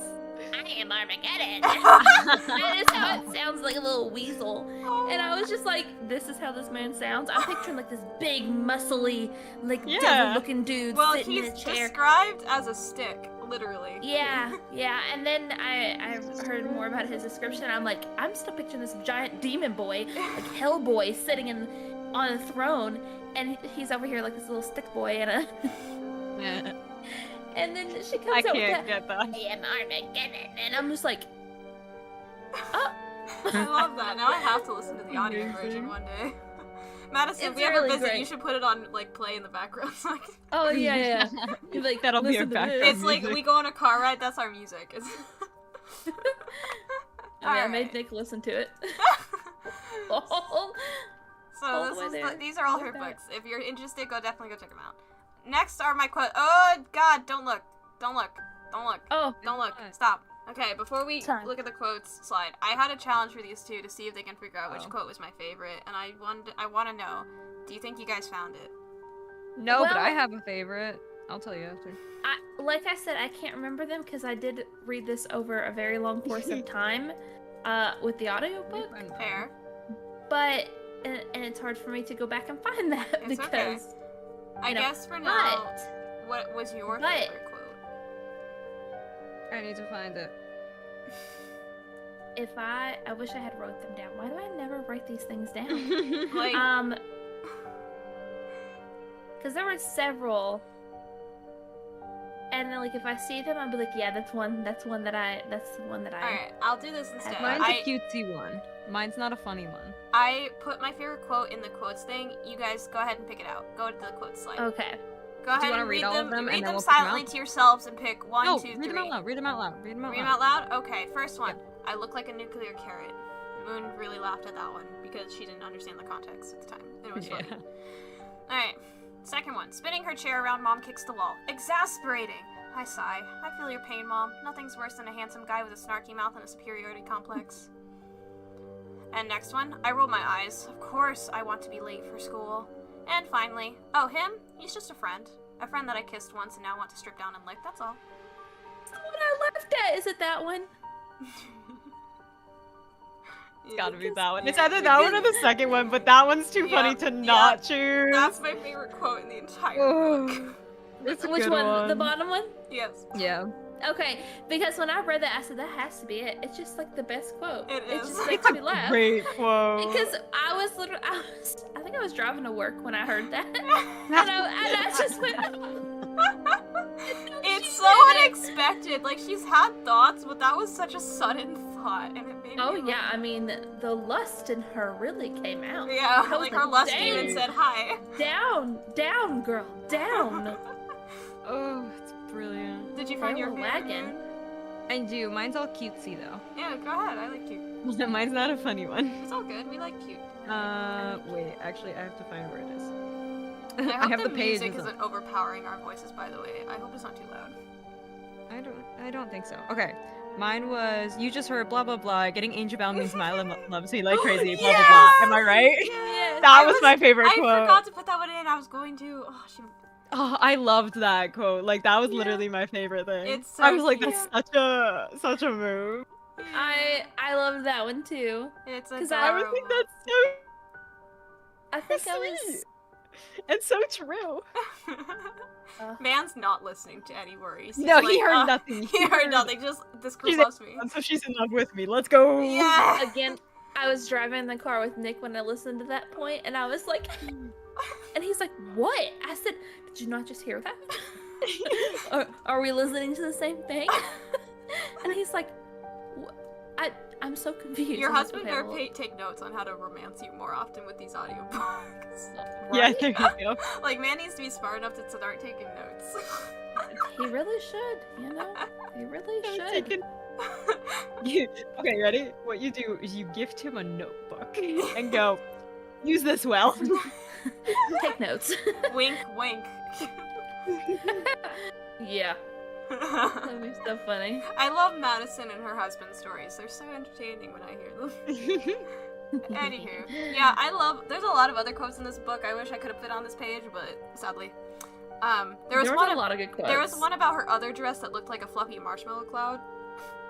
Speaker 3: I am Armageddon. That is how it sounds, like a little weasel. And I was just like, this is how this man sounds. I'm picturing like this big, muscly, like devil-looking dude sitting in a chair.
Speaker 1: He's described as a stick, literally.
Speaker 3: Yeah. And then I heard more about his description. And I'm like, I'm still picturing this giant demon boy, like Hellboy, sitting on a throne. And he's over here like this little stick boy and a... And then she comes out with that,
Speaker 2: get that.
Speaker 3: I am Armageddon. And I'm just like, oh.
Speaker 1: I love that. Now I have to listen to the audio version one day. Madison, if we ever
Speaker 3: really
Speaker 1: visit,
Speaker 3: great.
Speaker 1: you should put it on, like, play in the background.
Speaker 3: Oh, yeah.
Speaker 2: Like, that'll be our background
Speaker 1: It's like, we go on a car ride, that's our music.
Speaker 3: I made Nick listen to it.
Speaker 1: So these are all her books. If you're interested, definitely go check them out. Next are my quotes. Oh God! Don't look! Don't look! Don't look!
Speaker 3: Oh!
Speaker 1: Don't look! Stop! Okay, before we look at the quotes slide, I had a challenge for these two to see if they can figure out which quote was my favorite, and I want to know. Do you think you guys found it?
Speaker 2: No, but I have a favorite. I'll tell you after.
Speaker 3: Like I said, I can't remember them because I did read this over a very long course of time, with the audiobook.
Speaker 1: Fair.
Speaker 3: But. And it's hard for me to go back and find that
Speaker 1: it's
Speaker 3: because
Speaker 1: okay. I guess for now, what was your favorite quote?
Speaker 2: I need to find it.
Speaker 3: If I wish I had wrote them down. Why do I never write these things down?
Speaker 1: Like,
Speaker 3: because there were several, and then like if I see them, I'll be like, yeah, that's the one that I.
Speaker 1: Alright, I'll do this instead.
Speaker 2: Mine's a cutesy one. Mine's not a funny one.
Speaker 1: I put my favorite quote in the quotes thing. You guys go ahead and pick it out. Go to the quotes slide.
Speaker 3: Okay.
Speaker 1: Go ahead and read them. Read them silently to yourselves and pick 1, 2, 3.
Speaker 2: Read them out loud. Read them out loud.
Speaker 1: Read them out loud? Okay, first one. I look like a nuclear carrot. Moon really laughed at that one because she didn't understand the context at the time. It was funny. Alright. Second one. Spinning her chair around, Mom kicks the wall. Exasperating. I sigh. I feel your pain, Mom. Nothing's worse than a handsome guy with a snarky mouth and a superiority complex. And next one, I roll my eyes. Of course I want to be late for school. And finally, oh, him? He's just a friend. A friend that I kissed once and now want to strip down and lick, that's all.
Speaker 3: That's the one I laughed at. Is it that one?
Speaker 2: It's gotta be that one. It's either that one or the second one, but that one's too funny to not choose.
Speaker 1: That's my favorite quote in the entire book.
Speaker 2: It's a
Speaker 3: Which
Speaker 2: good
Speaker 3: one? The bottom one?
Speaker 1: Yes.
Speaker 2: Yeah.
Speaker 3: Okay, because when I read that, I said that has to be it. It's just like the best quote.
Speaker 1: It is.
Speaker 3: just makes me laugh.
Speaker 2: Great quote.
Speaker 3: Because I think I was driving to work when I heard that, and I just went.
Speaker 1: It's so unexpected. Like, she's had thoughts, but that was such a sudden thought, and it made
Speaker 3: Oh
Speaker 1: me
Speaker 3: yeah, I mean the lust in her really came out.
Speaker 1: Yeah,
Speaker 3: I was
Speaker 1: like her lust
Speaker 3: "Dang,
Speaker 1: demon said hi.
Speaker 3: Down, girl, down.
Speaker 2: Oh, it's brilliant.
Speaker 1: Did you find your favorite
Speaker 3: wagon?
Speaker 1: moon?
Speaker 2: I do. Mine's all cutesy though.
Speaker 1: Yeah, go ahead. I like cute.
Speaker 2: Mine's not a funny one.
Speaker 1: It's all good. We like cute.
Speaker 2: Wait. Actually, I have to find where it is.
Speaker 1: I hope
Speaker 2: have
Speaker 1: the
Speaker 2: the page.
Speaker 1: music isn't overpowering our voices, by the way. I hope it's not too loud.
Speaker 2: I don't think so. Okay. Mine was, you just heard blah blah blah, getting angel-bound means Mila loves me like crazy, blah blah blah. Am I right?
Speaker 1: Yes.
Speaker 2: That was my favorite
Speaker 1: I
Speaker 2: quote.
Speaker 1: forgot to put that one in. I was going to.
Speaker 2: Oh, I loved that quote. Like, that was literally my favorite thing.
Speaker 1: It's so
Speaker 2: I was like,
Speaker 1: cute.
Speaker 2: that's such a move.
Speaker 3: I loved that one too.
Speaker 1: It's
Speaker 3: Because
Speaker 2: I would think that's so
Speaker 3: I think I
Speaker 2: sweet.
Speaker 3: was.
Speaker 2: And so true.
Speaker 1: Man's not listening to any worries. He's
Speaker 2: No,
Speaker 1: like,
Speaker 2: he heard nothing.
Speaker 1: He heard nothing. Just this girl
Speaker 2: She's
Speaker 1: loves me.
Speaker 2: So she's in love with me. Let's go.
Speaker 1: Yeah.
Speaker 3: Again, I was driving in the car with Nick when I listened to that point, and I was like, and he's like, "What?" I said, "Did you not just hear that? are we listening to the same thing?" And he's like, I'm so confused.
Speaker 1: Your
Speaker 3: I'm like,
Speaker 1: husband
Speaker 3: "Okay,
Speaker 1: better
Speaker 3: well,
Speaker 1: take notes on how to romance you more often with these audiobooks.
Speaker 2: Yeah, there you go.
Speaker 1: Like, man needs to be smart enough to start taking notes.
Speaker 3: He really should, you know? He really should.
Speaker 2: Okay, ready? What you do is you gift him a notebook and go, use this well.
Speaker 3: Take notes.
Speaker 1: Wink, wink.
Speaker 3: Yeah. That'd be so funny.
Speaker 1: I love Madison and her husband's stories. They're so entertaining when I hear them. Anywho, yeah, there's a lot of other quotes in this book I wish I could have put on this page, but sadly. There was
Speaker 3: a lot of good quotes.
Speaker 1: There was one about her other dress that looked like a fluffy marshmallow cloud.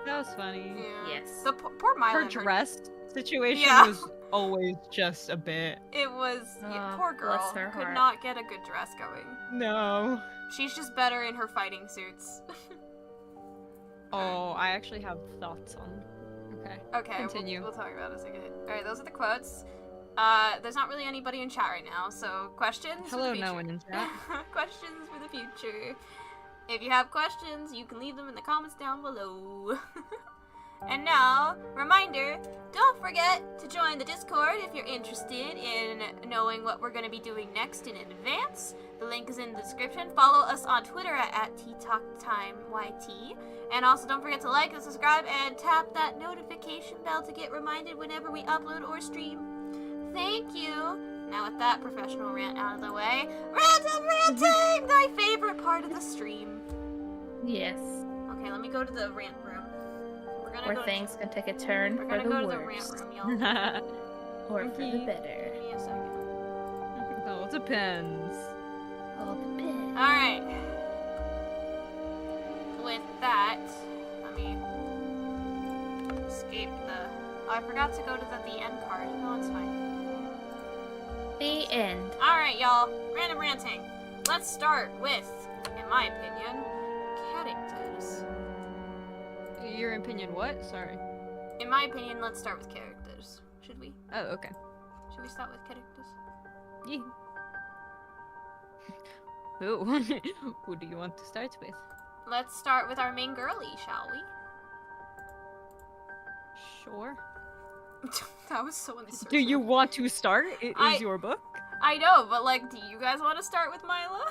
Speaker 2: That was funny.
Speaker 1: Yeah.
Speaker 3: Yes.
Speaker 1: The poor Mila.
Speaker 2: Her dress situation
Speaker 1: Yeah.
Speaker 2: was always just a bit.
Speaker 1: It was,
Speaker 3: Oh,
Speaker 1: poor girl,
Speaker 3: bless her
Speaker 1: could
Speaker 3: heart.
Speaker 1: not get a good dress going.
Speaker 2: No.
Speaker 1: She's just better in her fighting suits.
Speaker 2: Oh, I actually have thoughts on. Okay.
Speaker 1: Okay,
Speaker 2: Continue.
Speaker 1: We'll talk about it in a second. Alright, those are the quotes. There's not really anybody in chat right now, so questions for
Speaker 2: Hello,
Speaker 1: the future.
Speaker 2: no one in chat.
Speaker 1: Questions for the future. If you have questions, you can leave them in the comments down below. And now, reminder, don't forget to join the Discord if you're interested in knowing what we're going to be doing next in advance. The link is in the description. Follow us on Twitter at TTalkTimeYT. And also don't forget to like and subscribe and tap that notification bell to get reminded whenever we upload or stream. Thank you. Now with that professional rant out of the way, random ranting! My favorite part of the stream.
Speaker 3: Yes.
Speaker 1: Okay, let me go to the rant room.
Speaker 3: Where things can take a turn
Speaker 1: We're
Speaker 3: for
Speaker 1: gonna
Speaker 3: the
Speaker 1: go to
Speaker 3: worse.
Speaker 1: the rant room, y'all.
Speaker 3: Or for the
Speaker 2: Okay.
Speaker 3: better.
Speaker 1: Give me a second.
Speaker 2: Oh, it depends.
Speaker 3: All depends.
Speaker 1: Alright. With that, let me escape the... Oh, I forgot to go to the end card. No, it's fine.
Speaker 3: The end.
Speaker 1: Alright, y'all. Random ranting. Let's start with, in my opinion, characters.
Speaker 2: Your opinion, what? Sorry.
Speaker 1: In my opinion, let's start with characters. Should we?
Speaker 2: Oh, okay.
Speaker 1: Should we start with characters?
Speaker 2: Yeah. Who? Who do you want to start with?
Speaker 1: Let's start with our main girlie, shall we?
Speaker 2: Sure.
Speaker 1: That was so uncertain.
Speaker 2: Do you want to start? It
Speaker 1: I-
Speaker 2: is your book.
Speaker 1: I know, but like, do you guys want to start with Mila?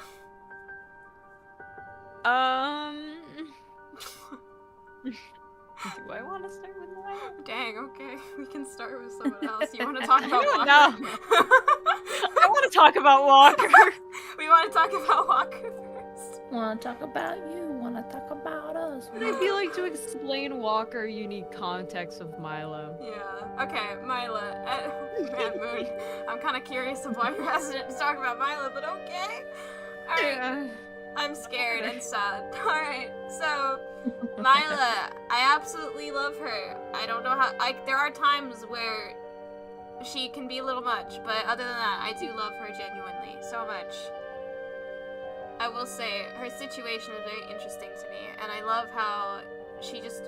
Speaker 2: Do I want to start with Maya?
Speaker 1: Dang, okay. We can start with someone else. You want to talk about Walker?
Speaker 2: No. I want to talk about Walker.
Speaker 1: We want to talk about Walker first.
Speaker 3: Want to talk about you? Want to talk about us.
Speaker 2: But I feel like to explain Walker, you need context of Milo.
Speaker 1: Yeah. Okay, Mila. Man, Moon. I'm kind of curious of why you're hesitant to talk about Mila, but okay. Alright. I'm scared and sad. Alright, so Mila, I absolutely love her. I don't know how. There are times where she can be a little much, but other than that, I do love her genuinely so much. I will say, her situation is very interesting to me, and I love how she just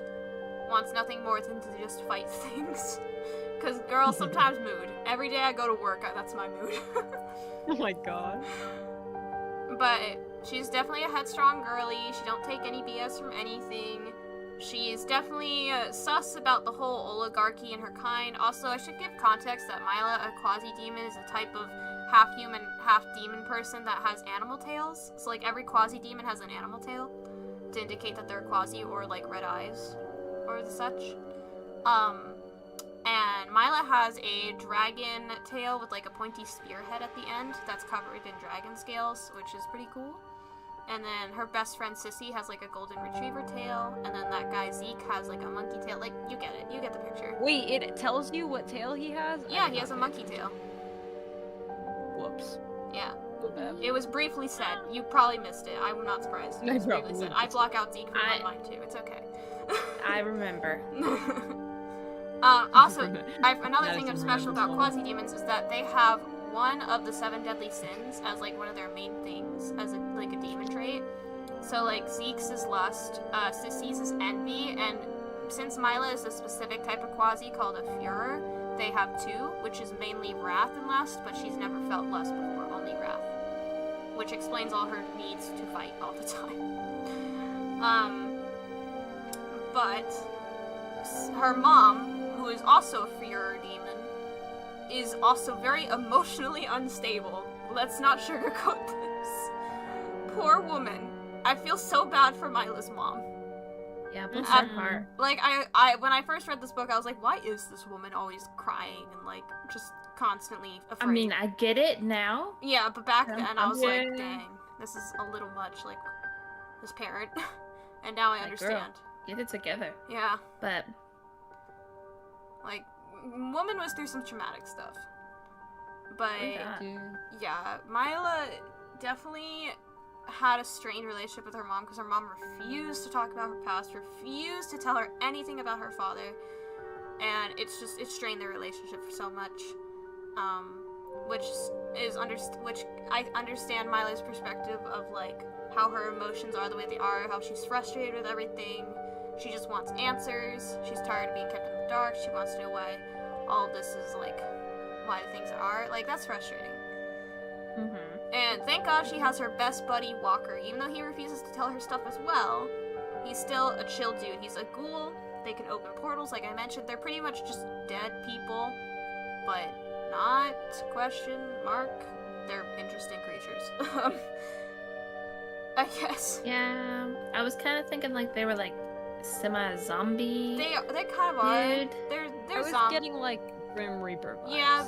Speaker 1: wants nothing more than to just fight things. Because girls sometimes mood. Every day I go to work, that's my mood.
Speaker 2: Oh my god.
Speaker 1: But she's definitely a headstrong girly. She don't take any BS from anything. She's definitely sus about the whole oligarchy and her kind. Also, I should give context that Mila, a quasi-demon, is a type of half-human, half-demon person that has animal tails. So, like, every quasi-demon has an animal tail to indicate that they're quasi or, like, red eyes or the such. And Mila has a dragon tail with, like, a pointy spearhead at the end that's covered in dragon scales, which is pretty cool. And then her best friend Sissy has, like, a golden retriever tail, and then that guy Zeke has, like, a monkey tail. Like, you get it. You get the picture.
Speaker 2: Wait, it tells you what tail he has?
Speaker 1: Yeah, he has a monkey tail.
Speaker 2: Whoops.
Speaker 1: Yeah. It was briefly said. You probably missed it. I'm not surprised. It was briefly said. I block out Zeke from my mind, too. It's okay.
Speaker 3: I remember.
Speaker 1: Also, another thing that's special about quasi-demons is that they have one of the 7 deadly sins as, like, one of their main things, as, a demon trait. So, like, Zeke's is lust, Sissy's is envy, and since Mila is a specific type of quasi called a Führer, they have 2, which is mainly wrath and lust, but she's never felt lust before, only wrath. Which explains all her needs to fight all the time. But her mom, who is also a Führer demon, is also very emotionally unstable. Let's not sugarcoat this. Poor woman. I feel so bad for Mila's mom.
Speaker 3: Yeah, bless her heart.
Speaker 1: Like, when I first read this book, I was like, why is this woman always crying and, like, just constantly afraid?
Speaker 3: I mean, I get it now.
Speaker 1: Yeah, but back then I was like, dang, this is a little much, like, this parent. And now I understand.
Speaker 3: Girl, get it together.
Speaker 1: Yeah.
Speaker 3: But
Speaker 1: like, woman was through some traumatic stuff. But yeah, Mila definitely had a strained relationship with her mom because her mom refused to talk about her past, refused to tell her anything about her father, and it strained their relationship so much. Which I understand Mila's perspective of, like, how her emotions are the way they are, how she's frustrated with everything. She just wants answers. She's tired of being kept in the dark. She wants to know why all of this is, like, why the things are. Like, that's frustrating. And thank God she has her best buddy, Walker. Even though he refuses to tell her stuff as well, he's still a chill dude. He's a ghoul. They can open portals, like I mentioned. They're pretty much just dead people, but not, question mark. They're interesting creatures. I guess.
Speaker 3: Yeah, I was kind of thinking, like, they were, like, semi-zombie.
Speaker 1: They kind of are.
Speaker 3: Dude.
Speaker 1: They're
Speaker 2: I was
Speaker 1: zombies.
Speaker 2: getting, like, Grim Reaper vibes.
Speaker 1: Yeah,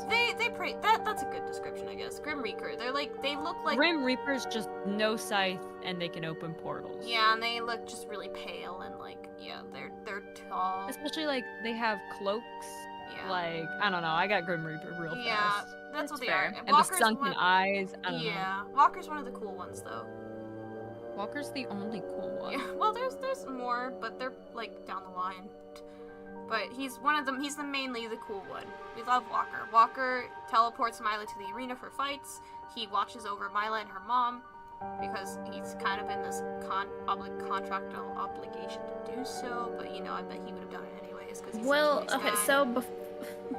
Speaker 1: that's a good description, I guess. Grim Reaper. They look like
Speaker 2: Grim Reaper's just no scythe and they can open portals.
Speaker 1: Yeah, and they look just really pale and, like, yeah, they're tall.
Speaker 2: Especially, like, they have cloaks.
Speaker 1: Yeah.
Speaker 2: Like, I don't know, I got Grim Reaper real
Speaker 1: Yeah,
Speaker 2: fast.
Speaker 1: that's what they
Speaker 3: fair.
Speaker 1: are.
Speaker 2: And the
Speaker 1: Walker's
Speaker 2: sunken eyes, I don't know.
Speaker 1: Yeah, Walker's one of the cool ones, though.
Speaker 2: Walker's the only cool one.
Speaker 1: Yeah, well, there's more, but they're, like, down the line. But he's one of them. He's mainly the cool one. We love Walker. Walker teleports Mila to the arena for fights. He watches over Mila and her mom because he's kind of in this contractual obligation to do so. But, you know, I bet he would have done it anyways because he's
Speaker 3: Well,
Speaker 1: such a nice
Speaker 3: okay,
Speaker 1: guy.
Speaker 3: so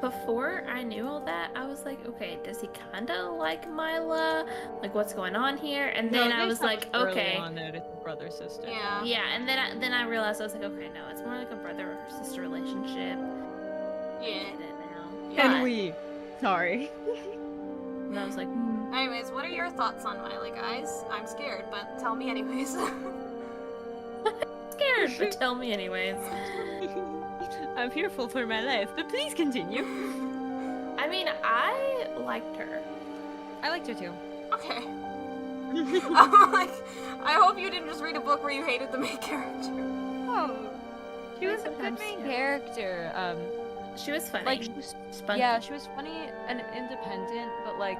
Speaker 3: before I knew all that, I was like, okay, does he kind of like Mila? Like, what's going on here? And then I was like, okay.
Speaker 2: On that it's a brother sister.
Speaker 1: Yeah.
Speaker 3: Yeah, and then I realized, I was like, okay, no, it's more like a brother or sister relationship. I
Speaker 1: Yeah.
Speaker 3: get it now.
Speaker 2: And sorry.
Speaker 3: And I was like,
Speaker 1: Anyways, what are your thoughts on Mila, guys? I'm scared, but tell me anyways.
Speaker 3: scared, but tell me anyways.
Speaker 2: I'm fearful for my life, but please continue.
Speaker 3: I mean, I liked her.
Speaker 2: I liked her too.
Speaker 1: Okay. I'm like, I hope you didn't just read a book where you hated the main character.
Speaker 2: Oh, she was a good
Speaker 3: Sometimes,
Speaker 2: main
Speaker 3: yeah.
Speaker 2: character.
Speaker 3: She was funny.
Speaker 2: Like, she was,
Speaker 3: spunky.
Speaker 2: yeah, she was funny and independent, but like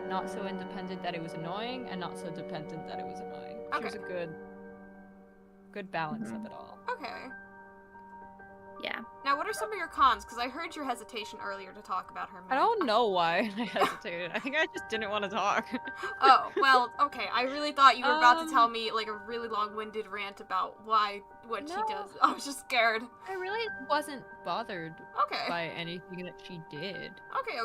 Speaker 2: not so independent that it was annoying, and not so dependent that it was annoying. She was a good balance of it all.
Speaker 1: Okay.
Speaker 3: Yeah.
Speaker 1: Now, what are some of your cons? Because I heard your hesitation earlier to talk about her.
Speaker 2: I don't know why I hesitated. I think I just didn't want to talk.
Speaker 1: Oh, well, okay. I really thought you were about to tell me, like, a really long-winded rant about what she does. I was just scared.
Speaker 2: I really wasn't bothered
Speaker 1: Okay.
Speaker 2: by anything that she did.
Speaker 1: Okay.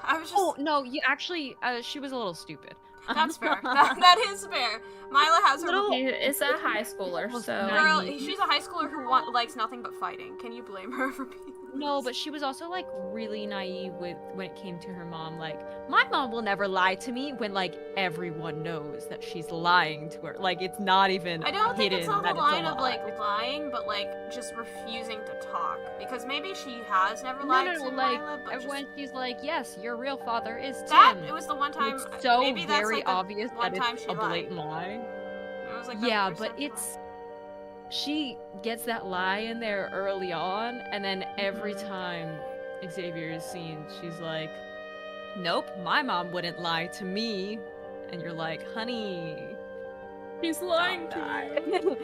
Speaker 1: I was just...
Speaker 2: Oh, no, you actually, she was a little stupid.
Speaker 1: That's fair. That is fair. Mila has her...
Speaker 3: It's a high schooler, so...
Speaker 1: Girl, she's a high schooler who likes nothing but fighting. Can you blame her for being...
Speaker 2: No, but she was also, like, really naive when it came to her mom. Like, my mom will never lie to me when, like, everyone knows that she's lying to her. Like, it's not even
Speaker 1: I don't think it's on the
Speaker 2: hidden that
Speaker 1: line
Speaker 2: it's a
Speaker 1: of,
Speaker 2: lie.
Speaker 1: like, lying, but, like, just refusing to talk. Because maybe she has never lied to
Speaker 2: like,
Speaker 1: Mila, but
Speaker 2: when she's like, yes, your real father is Tim.
Speaker 1: that, it was the one time...
Speaker 2: It's so
Speaker 1: maybe that's,
Speaker 2: very
Speaker 1: like, the
Speaker 2: obvious
Speaker 1: one
Speaker 2: that
Speaker 1: time
Speaker 2: it's
Speaker 1: she
Speaker 2: a
Speaker 1: lied.
Speaker 2: blatant lie.
Speaker 1: It was, like,
Speaker 2: Yeah,
Speaker 1: the
Speaker 2: but
Speaker 1: first time
Speaker 2: it's... She gets that lie in there early on, and then every time Xavier is seen, she's like, nope, my mom wouldn't lie to me. And you're like, honey,
Speaker 3: He's lying to you.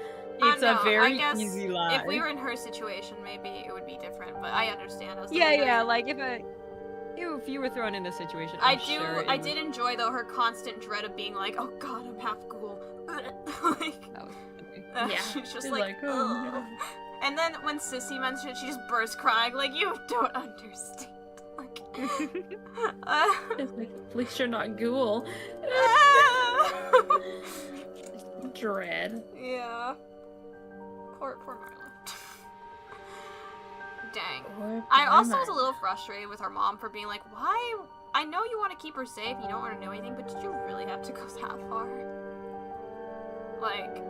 Speaker 2: It's
Speaker 1: no,
Speaker 2: a very
Speaker 1: I guess
Speaker 2: easy lie.
Speaker 1: If we were in her situation, maybe it would be different, but I understand. As
Speaker 2: Yeah, like if you were thrown in this situation,
Speaker 1: I did enjoy, though, her constant dread of being like, oh god, I'm half ghoul. Like,
Speaker 2: that was funny.
Speaker 3: Yeah,
Speaker 1: she's just
Speaker 3: she's
Speaker 1: like,
Speaker 3: like, oh,
Speaker 1: ugh. And then when Sissy mentioned it, she just burst crying, like, you don't understand. Like,
Speaker 3: It's like, at least you're not ghoul. Dread.
Speaker 1: Yeah. Poor Marla. Dang.
Speaker 3: Poor
Speaker 1: I also was a
Speaker 3: Marla.
Speaker 1: little frustrated with her mom for being like, why? I know you want to keep her safe, you don't want to know anything, but did you really have to go that far? Like,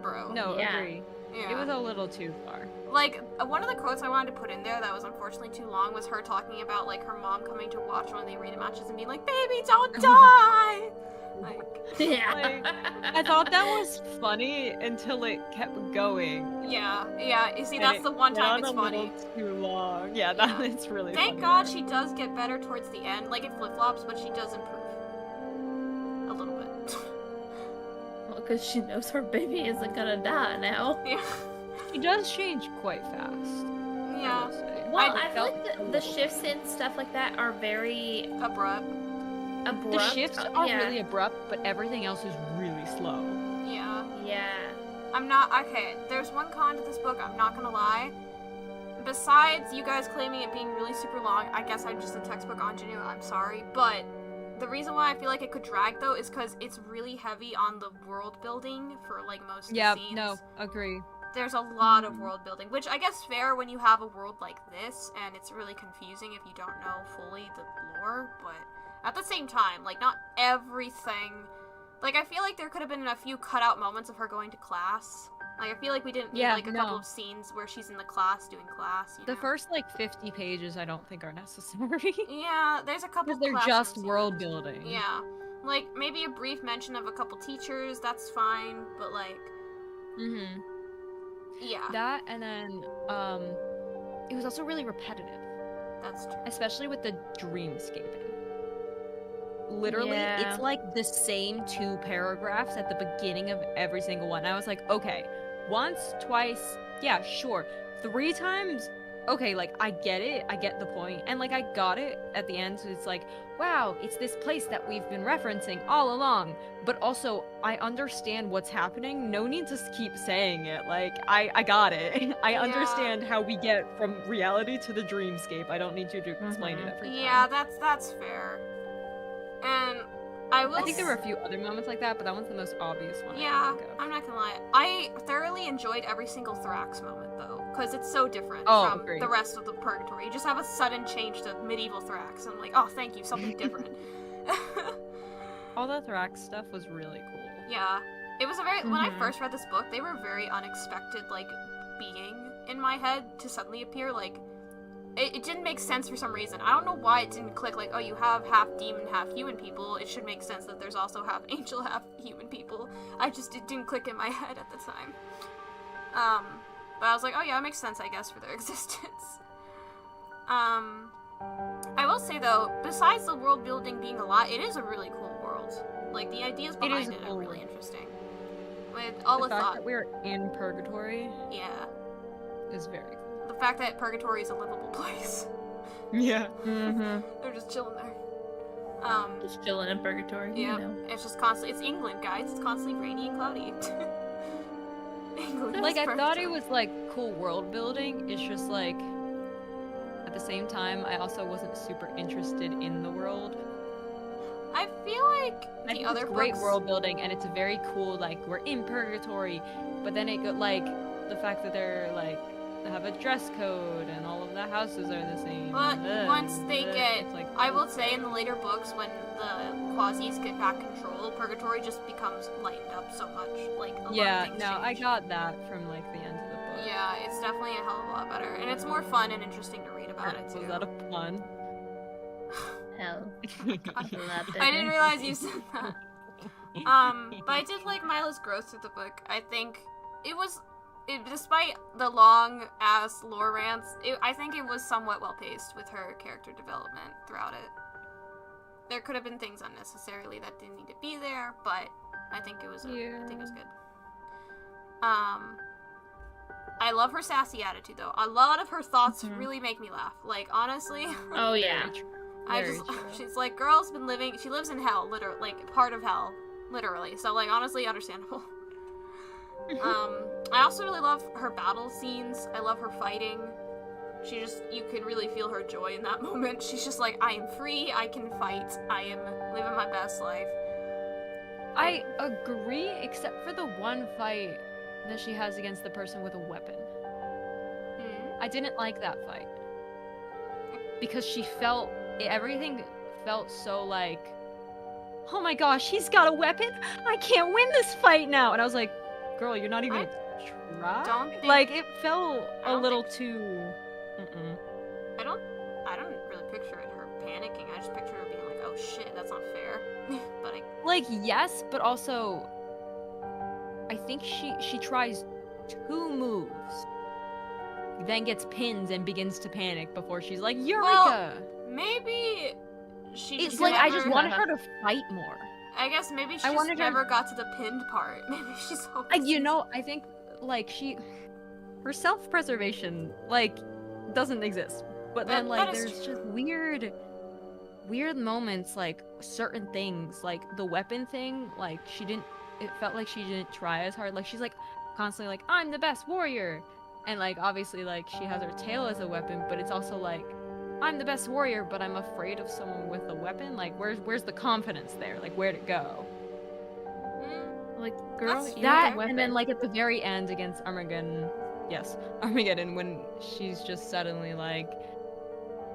Speaker 1: bro.
Speaker 2: No,
Speaker 3: Yeah.
Speaker 2: agree.
Speaker 1: Yeah.
Speaker 2: It was a little too far.
Speaker 1: Like, one of the quotes I wanted to put in there that was unfortunately too long was her talking about, like, her mom coming to watch one of the arena matches and being like, baby, don't die! Like,
Speaker 3: Yeah.
Speaker 2: Like, I thought that was funny until it kept going.
Speaker 1: yeah. You see,
Speaker 2: And
Speaker 1: that's
Speaker 2: it
Speaker 1: the one time
Speaker 2: went
Speaker 1: it's
Speaker 2: a
Speaker 1: funny.
Speaker 2: little too long. Yeah,
Speaker 1: Yeah.
Speaker 2: it's really
Speaker 1: Thank
Speaker 2: funny.
Speaker 1: God she does get better towards the end. Like, it flip-flops, but she does improve. A little bit.
Speaker 3: Well, because she knows her baby isn't gonna die now.
Speaker 1: Yeah.
Speaker 2: She does change quite fast.
Speaker 1: Yeah.
Speaker 2: I will say.
Speaker 3: Well,
Speaker 1: I
Speaker 3: I feel like the shifts and stuff like that are very
Speaker 1: Abrupt.
Speaker 3: abrupt.
Speaker 2: The shifts are
Speaker 3: yeah.
Speaker 2: really abrupt, but everything else is really slow.
Speaker 1: Yeah.
Speaker 3: Yeah.
Speaker 1: I'm not, okay, there's one con to this book, I'm not gonna lie. Besides you guys claiming it being really super long, I guess I'm just a textbook ingenue, I'm sorry, but the reason why I feel like it could drag, though, is because it's really heavy on the world building for, like, most of the scenes.
Speaker 2: No, agree.
Speaker 1: There's a lot of world building, which I guess fair when you have a world like this, and it's really confusing if you don't know fully the lore, but at the same time, like, not everything... Like, I feel like there could have been a few cutout moments of her going to class. Like, I feel like we didn't need, like, a couple of scenes where she's in the class doing class, you
Speaker 2: The
Speaker 1: know?
Speaker 2: first, like, 50 pages I don't think are necessary.
Speaker 1: Yeah, there's a couple
Speaker 2: Because they're
Speaker 1: classroom
Speaker 2: just
Speaker 1: scenes.
Speaker 2: world building.
Speaker 1: Yeah. Like, maybe a brief mention of a couple teachers, that's fine, but, like...
Speaker 2: Mm-hmm.
Speaker 1: Yeah,
Speaker 2: That, and then, it was also really repetitive.
Speaker 1: that's true.
Speaker 2: Especially with the dreamscaping. Literally,
Speaker 3: Yeah.
Speaker 2: it's like the same 2 paragraphs at the beginning of every single one. I was like, okay, once, twice, yeah, sure. 3 times, okay, like, I get it, I get the point. And, like, I got it at the end, so it's like, wow, it's this place that we've been referencing all along. But also, I understand what's happening. No need to keep saying it. Like, I got it. I
Speaker 1: Yeah.
Speaker 2: understand how we get from reality to the dreamscape. I don't need you to explain it every time.
Speaker 1: Yeah, that's fair. And I will
Speaker 2: I think there were a few other moments like that, but that one's the most obvious one. I
Speaker 1: Yeah,
Speaker 2: can think of.
Speaker 1: I'm not gonna lie. I thoroughly enjoyed every single Thrax moment, though, because it's so different
Speaker 2: Oh,
Speaker 1: from
Speaker 2: agreed.
Speaker 1: the rest of the Purgatory. You just have a sudden change to medieval Thrax, and I'm like, oh, thank you, something different.
Speaker 2: All the Thrax stuff was really cool.
Speaker 1: Yeah, it was a very. When I
Speaker 3: Mhm.
Speaker 1: first read this book, they were very unexpected, like, being in my head to suddenly appear. Like, it didn't make sense for some reason. I don't know why it didn't click, like, oh, you have half demon, half human people. It should make sense that there's also half angel, half human people. It didn't click in my head at the time. But I was like, oh yeah, it makes sense, I guess, for their existence. I will say, though, besides the world building being a lot, it is a really cool world. Like, the ideas behind it are really interesting. With all the
Speaker 2: fact
Speaker 1: thought.
Speaker 2: that we're in purgatory
Speaker 1: Yeah.
Speaker 2: is very cool.
Speaker 1: The fact that purgatory is a livable place.
Speaker 2: Yeah.
Speaker 3: Mm-hmm.
Speaker 1: They're just chilling there.
Speaker 3: Just chilling in purgatory.
Speaker 1: Yeah,
Speaker 3: You know.
Speaker 1: it's just constantly. It's England, guys. It's constantly rainy and cloudy. England
Speaker 2: Like,
Speaker 1: is
Speaker 2: I thought it
Speaker 1: purgatory.
Speaker 2: was, like, cool world building. It's just, like, at the same time, I also wasn't super interested in the world.
Speaker 1: I feel like
Speaker 2: I
Speaker 1: the
Speaker 2: think
Speaker 1: other
Speaker 2: it's great
Speaker 1: books.
Speaker 2: world building, and it's very cool, like, we're in purgatory, but then it got, like, the fact that they're, like, they have a dress code, and all of the houses are the same.
Speaker 1: But once they get,
Speaker 2: it's like,
Speaker 1: I will say in the later books, when the Quasis get back control, purgatory just becomes lightened up so much. Like, a lot
Speaker 2: yeah,
Speaker 1: of things
Speaker 2: no, I
Speaker 1: change.
Speaker 2: got that from, like, the end of the book.
Speaker 1: Yeah, it's definitely a hell of a lot better, and it's more fun and interesting to read about it too.
Speaker 2: Was that a pun?
Speaker 3: Hell.
Speaker 1: I didn't realize you said that. But I did like Milo's growth through the book. I think despite the long ass lore rants, I think it was somewhat well paced with her character development throughout it. There could have been things unnecessarily that didn't need to be there, but I think it was I think it was good. I love her sassy attitude though. A lot of her thoughts really make me laugh. Like, honestly.
Speaker 3: Oh yeah.
Speaker 1: She's like, girl's been living, she lives in hell, literally, like, part of hell, literally, so, like, honestly, understandable. I also really love her battle scenes, I love her fighting, you can really feel her joy in that moment. She's just like, I am free, I can fight, I am living my best life.
Speaker 2: I agree, except for the one fight that she has against the person with a weapon. I didn't like that fight. Because everything felt so like, oh my gosh, he's got a weapon? I can't win this fight now! And I was like, girl, you're not even trying? Like, it felt a little too...
Speaker 1: I don't really picture her panicking, I just picture her being like, oh shit, that's not fair. But
Speaker 2: like, yes, but also, I think she tries 2 moves, then gets pinned and begins to panic before she's like, Eureka!
Speaker 1: Well, maybe
Speaker 2: it's like, I just wanted her to fight more.
Speaker 1: I guess maybe she just never got to the pinned part. Maybe she's always...
Speaker 2: You know, I think, like, her self-preservation, like, doesn't exist. But then, like, there's just weird moments, like, certain things, like, the weapon thing, like, it felt like she didn't try as hard. Like, she's, like, constantly like, I'm the best warrior! And, like, obviously, like, she has her tail as a weapon, but it's also, like, I'm the best warrior, but I'm afraid of someone with a weapon. Like, where's the confidence there? Like, where'd it go?
Speaker 3: Like, girl,
Speaker 2: that, and then, like, at the very end against Armageddon, when she's just suddenly like,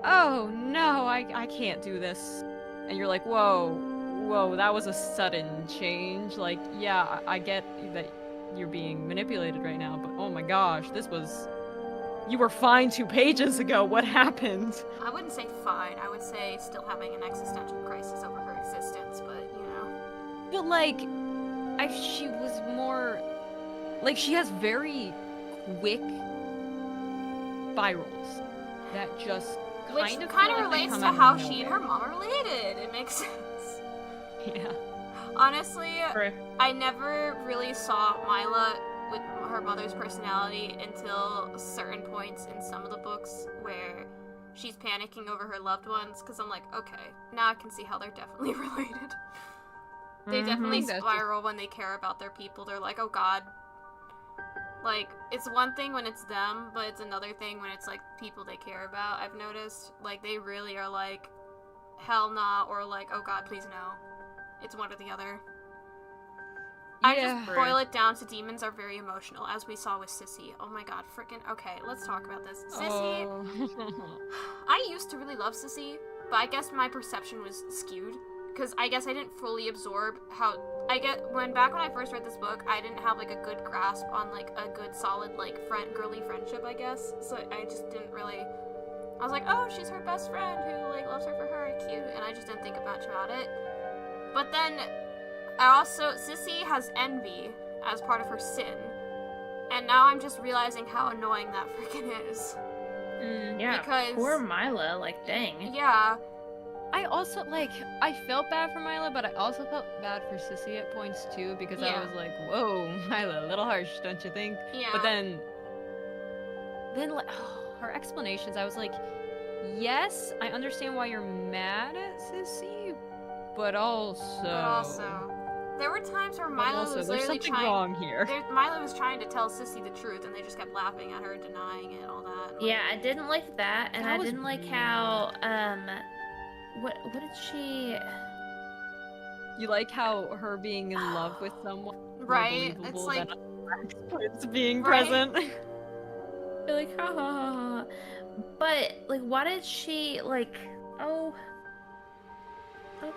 Speaker 2: oh no, I can't do this. And you're like, whoa, that was a sudden change. Like, yeah, I get that you're being manipulated right now, but oh my gosh, you were fine 2 pages ago. What happened?
Speaker 1: I wouldn't say fine. I would say still having an existential crisis over her existence, but, you know.
Speaker 2: But, like, she was more... Like, she has very quick spirals that just kind of
Speaker 1: relates to how she and her mom are related. It makes sense.
Speaker 2: Yeah.
Speaker 1: Honestly, I never really saw Mila with her mother's personality until certain points in some of the books where she's panicking over her loved ones, because I'm like, okay, now I can see how they're definitely related. They definitely spiral when they care about their people. They're like, oh god. Like, it's one thing when it's them, but it's another thing when it's, like, people they care about, I've noticed. Like, they really are like, hell nah, or like, oh god, please no. It's one or the other. I just boil it down to demons are very emotional, as we saw with Sissy. Oh my god, frickin' okay, let's talk about this. Sissy, I used to really love Sissy, but I guess my perception was skewed, because I guess I didn't fully absorb how, back when I first read this book, I didn't have, like, a good grasp on, like, a good, solid, like, girly friendship, I guess, so I just didn't really I was like, oh, she's her best friend who, like, loves her for her, cute, and I just didn't think much about it. But then, Sissy has envy as part of her sin, and now I'm just realizing how annoying that freaking is.
Speaker 3: Yeah,
Speaker 1: because
Speaker 3: poor Mila, like, dang.
Speaker 1: Yeah.
Speaker 2: I also, like, I felt bad for Mila, but I also felt bad for Sissy at points, too, because I was like, whoa, Mila, a little harsh, don't you think?
Speaker 1: Yeah.
Speaker 2: But then, like, her explanations, I was like, yes, I understand why you're mad at Sissy, but also...
Speaker 1: There were times where Milo was literally
Speaker 2: there's something wrong here.
Speaker 1: Milo was trying to tell Sissy the truth, and they just kept laughing at her, denying it, all that.
Speaker 3: Yeah, I didn't like that, and I didn't like how, what did she...
Speaker 2: You like how her being in love with someone
Speaker 1: right? It's like...
Speaker 2: It's being present.
Speaker 3: You're like, ha ha ha ha. But, like, why did she, like, I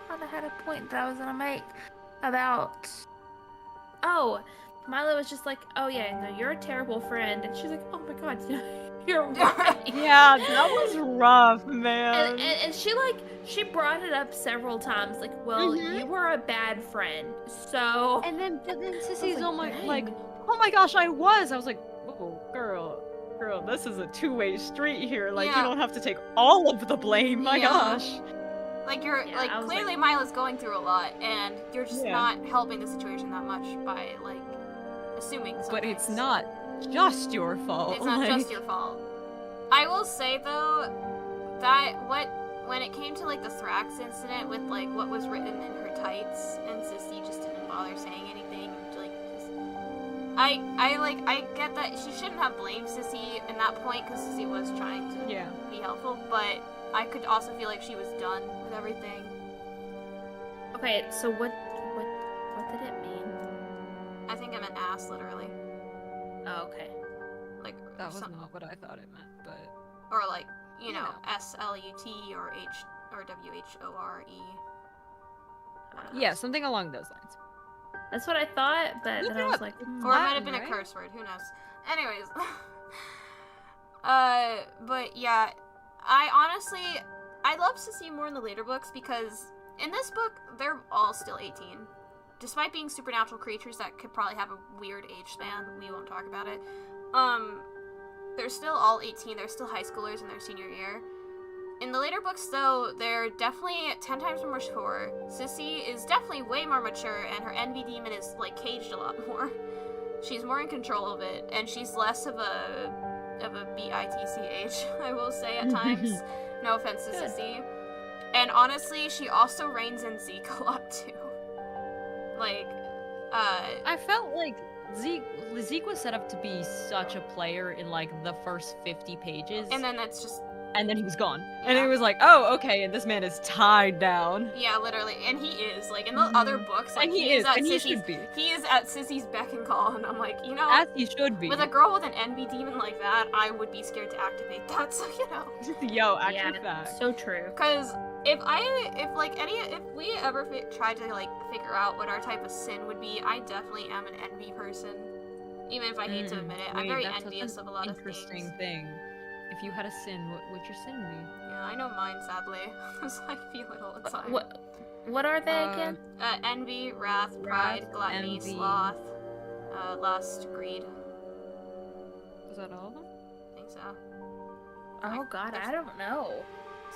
Speaker 3: thought I had a point that I was gonna make about... Oh, Milo was just like, oh yeah, no, you're a terrible friend. And she's like, oh my god, you're right.
Speaker 2: Yeah, that was rough, man.
Speaker 3: And she brought it up several times, like, well, you were a bad friend, so...
Speaker 2: But then Sissy's like, oh my gosh, I was like, oh, girl, this is a two-way street here. Like, you don't have to take all of the blame. My gosh.
Speaker 1: Like, clearly Mila's going through a lot, and you're just not helping the situation that much by, like, assuming something.
Speaker 2: But it's not just your fault.
Speaker 1: It's not just your fault. I will say, though, that when it came to, like, the Thrax incident with, like, what was written in her tights, and Sissy just didn't bother saying anything, like, just... I get that she shouldn't have blamed Sissy in that point, because Sissy was trying to be helpful, but I could also feel like she was done with everything.
Speaker 3: Okay, so what did it mean?
Speaker 1: I think I meant ass, literally.
Speaker 3: Oh, okay.
Speaker 2: Like, that was not what I thought it meant, but...
Speaker 1: Or, like, you know, S-L-U-T or W-H-O-R-E.
Speaker 2: Yeah, something along those lines.
Speaker 3: That's what I thought, but then I was like...
Speaker 1: Or it might have been a curse word, who knows. Anyways. But yeah, I love Sissy more in the later books because in this book, they're all still 18. Despite being supernatural creatures that could probably have a weird age span, we won't talk about it. They're still all 18, they're still high schoolers in their senior year. In the later books, though, they're definitely 10 times more mature. Sissy is definitely way more mature, and her envy demon is, like, caged a lot more. She's more in control of it, and she's less of a bitch, I will say at times. No offense to Sissy. And honestly, she also reins in Zeke a lot, too. Like,
Speaker 2: I felt like Zeke was set up to be such a player in, like, the first 50 pages.
Speaker 1: And then that's just...
Speaker 2: And then he was gone. Yeah. And it was like, oh, okay, and this man is tied down.
Speaker 1: Yeah, literally. And he is. Like, in the other books, like, he should be. He is at Sissy's beck and call, and I'm like, you know...
Speaker 2: As he should be.
Speaker 1: With a girl with an envy demon like that, I would be scared to activate that, so, you know.
Speaker 2: Yo, actually fact.
Speaker 3: So true.
Speaker 1: Because if we ever tried to, like, figure out what our type of sin would be, I definitely am an envy person. Even if I hate to admit it. I'm very envious of a lot of things.
Speaker 2: Interesting thing. If you had a sin, what would your sin be?
Speaker 1: Yeah, I know mine, sadly. Because I feel it all the time.
Speaker 3: What are they again?
Speaker 1: Envy, wrath, pride, gluttony,
Speaker 2: envy.
Speaker 1: sloth, lust, greed.
Speaker 2: Is that all of them?
Speaker 1: I think so.
Speaker 3: Oh god, I don't know.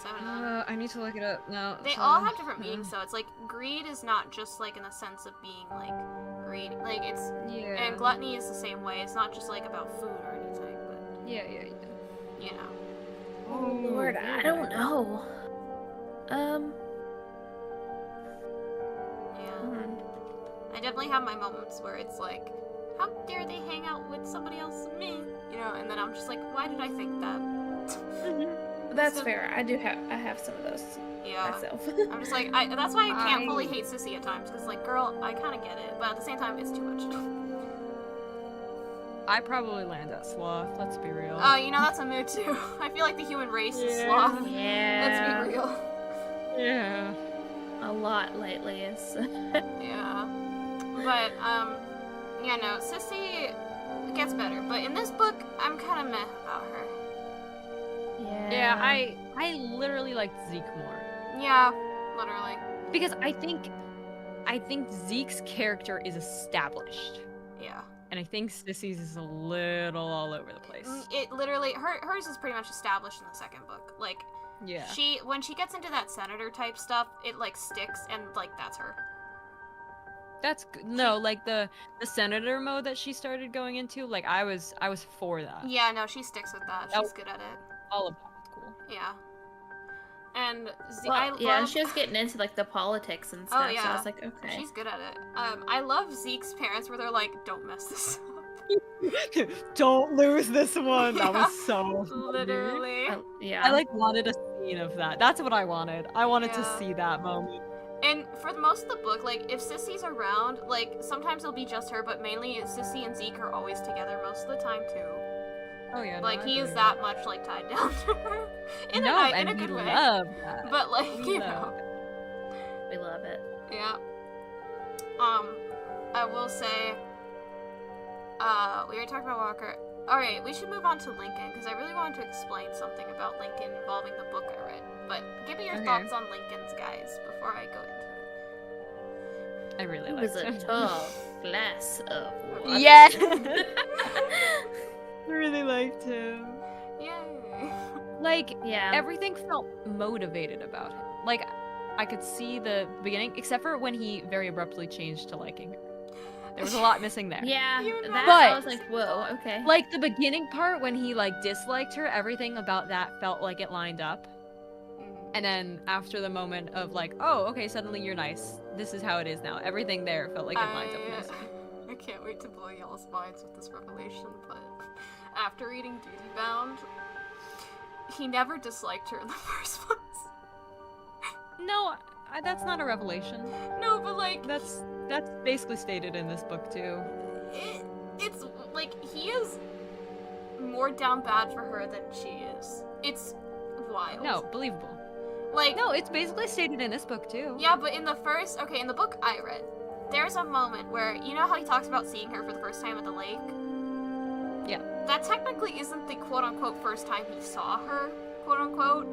Speaker 1: 7 of them.
Speaker 2: I need to look it up now.
Speaker 1: They all have different meanings, so it's like, greed is not just like in the sense of being like, greed. Like, it's... Yeah. And gluttony is the same way. It's not just like about food or anything, but...
Speaker 2: Yeah.
Speaker 1: You know.
Speaker 3: Oh lord, I don't know.
Speaker 1: Yeah. I definitely have my moments where it's like, how dare they hang out with somebody else than me? You know, and then I'm just like, why did I think that?
Speaker 3: That's fair. I have some of those myself.
Speaker 1: I'm just like, that's why I can't fully hate Sissy at times, because like, girl, I kind of get it, but at the same time, it's too much.
Speaker 2: I probably land at sloth, let's be real.
Speaker 1: Oh, you know, that's a mood too. I feel like the human race is sloth.
Speaker 3: Yeah.
Speaker 1: Let's be real.
Speaker 2: Yeah.
Speaker 3: A lot lately is.
Speaker 1: Yeah. But, yeah, no, Sissy gets better, but in this book, I'm kind of meh about her.
Speaker 2: Yeah, I literally liked Zeke more.
Speaker 1: Yeah, literally.
Speaker 2: Because I think Zeke's character is established.
Speaker 1: Yeah.
Speaker 2: And I think Sissy's is a little all over the place.
Speaker 1: It literally, hers is pretty much established in the second book. Like,
Speaker 2: Yeah.
Speaker 1: when she gets into that senator type stuff, it like sticks, and like that's her.
Speaker 2: That's good. No, like the senator mode that she started going into, like I was for that.
Speaker 1: Yeah, no, she sticks with that. She's good at it.
Speaker 2: All of that was cool.
Speaker 1: Yeah. And
Speaker 3: and she was getting into like the politics and stuff.
Speaker 1: Oh yeah,
Speaker 3: so I was like, okay,
Speaker 1: she's good at it. I love Zeke's parents where they're like, "Don't mess this up."
Speaker 2: Don't lose this one. That was so
Speaker 1: literally.
Speaker 3: Yeah.
Speaker 2: I like wanted a scene of that. That's what I wanted. I wanted to see that moment.
Speaker 1: And for most of the book, like, if Sissy's around, like, sometimes it'll be just her, but mainly Sissy and Zeke are always together most of the time, too.
Speaker 2: Oh, yeah.
Speaker 1: Like, he is that much, like, tied down to her. In a good way.
Speaker 2: Love that.
Speaker 1: But, like, you know.
Speaker 3: We love it.
Speaker 1: Yeah. I will say, we were talking about Walker. Alright, we should move on to Lincoln, because I really wanted to explain something about Lincoln involving the book I read. But give me your thoughts on Lincoln's, guys, before I go into it.
Speaker 2: I really
Speaker 3: liked
Speaker 2: him.
Speaker 3: It was a tall glass of water.
Speaker 2: Yes! I really liked him.
Speaker 1: Yay.
Speaker 2: Like, everything felt motivated about him. Like, I could see the beginning, except for when he very abruptly changed to liking her. There was a lot missing there.
Speaker 3: Yeah,
Speaker 2: but,
Speaker 3: I was like, whoa, okay.
Speaker 2: Like, the beginning part, when he, like, disliked her, everything about that felt like it lined up. And then, after the moment of, like, oh, okay, suddenly you're nice. This is how it is now. Everything there felt like it lined up nicely.
Speaker 1: I can't wait to blow y'all's minds with this revelation, but after reading Duty Bound, he never disliked her in the first place.
Speaker 2: No, that's not a revelation.
Speaker 1: No, but like
Speaker 2: that's basically stated in this book too.
Speaker 1: It's like he is more down bad for her than she is. It's wild.
Speaker 2: No, believable.
Speaker 1: Like
Speaker 2: no, it's basically stated in this book too.
Speaker 1: Yeah, but in the book I read, there's a moment where you know how he talks about seeing her for the first time at the lake.
Speaker 2: Yeah.
Speaker 1: That technically isn't the quote-unquote first time he saw her, quote-unquote.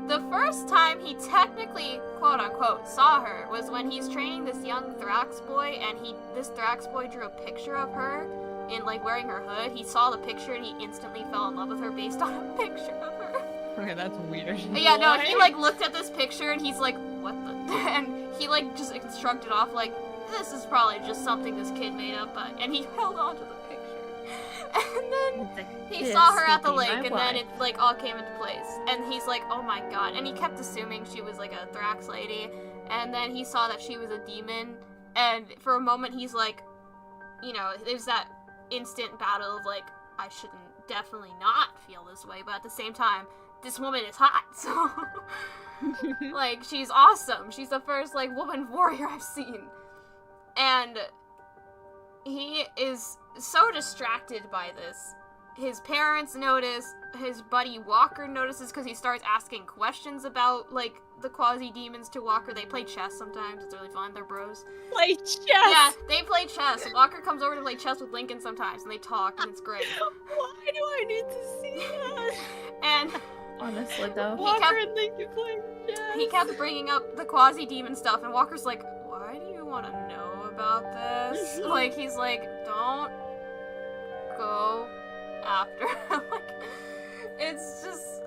Speaker 1: The first time he technically, quote-unquote, saw her was when he's training this young Thrax boy, and this Thrax boy drew a picture of her in, like, wearing her hood. He saw the picture, and he instantly fell in love with her based on a picture of her.
Speaker 2: Okay, that's weird.
Speaker 1: Yeah, no, he, like, looked at this picture, and he's like, what the... And he, like, just shrugged it off, like, this is probably just something this kid made up, and he held on to the picture. And then he saw her at the lake, and then it, like, all came into place. And he's like, oh my god. And he kept assuming she was, like, a Thrax lady. And then he saw that she was a demon. And for a moment, he's like, you know, there's that instant battle of, like, I shouldn't definitely not feel this way. But at the same time, this woman is hot, so... like, she's awesome. She's the first, like, woman warrior I've seen. And he is so distracted by this. His parents notice, his buddy Walker notices because he starts asking questions about, like, the quasi-demons to Walker. They play chess sometimes. It's really fun. They're bros.
Speaker 2: Play chess?
Speaker 1: Yeah, they play chess. Walker comes over to play chess with Lincoln sometimes, and they talk, and it's great.
Speaker 2: Why do I need to see that?
Speaker 1: And...
Speaker 3: honestly, though.
Speaker 2: Walker and Lincoln playing chess.
Speaker 1: He kept bringing up the quasi-demon stuff, and Walker's like, why do you want to know about this? Like, he's like, don't go after him. Like, it's just,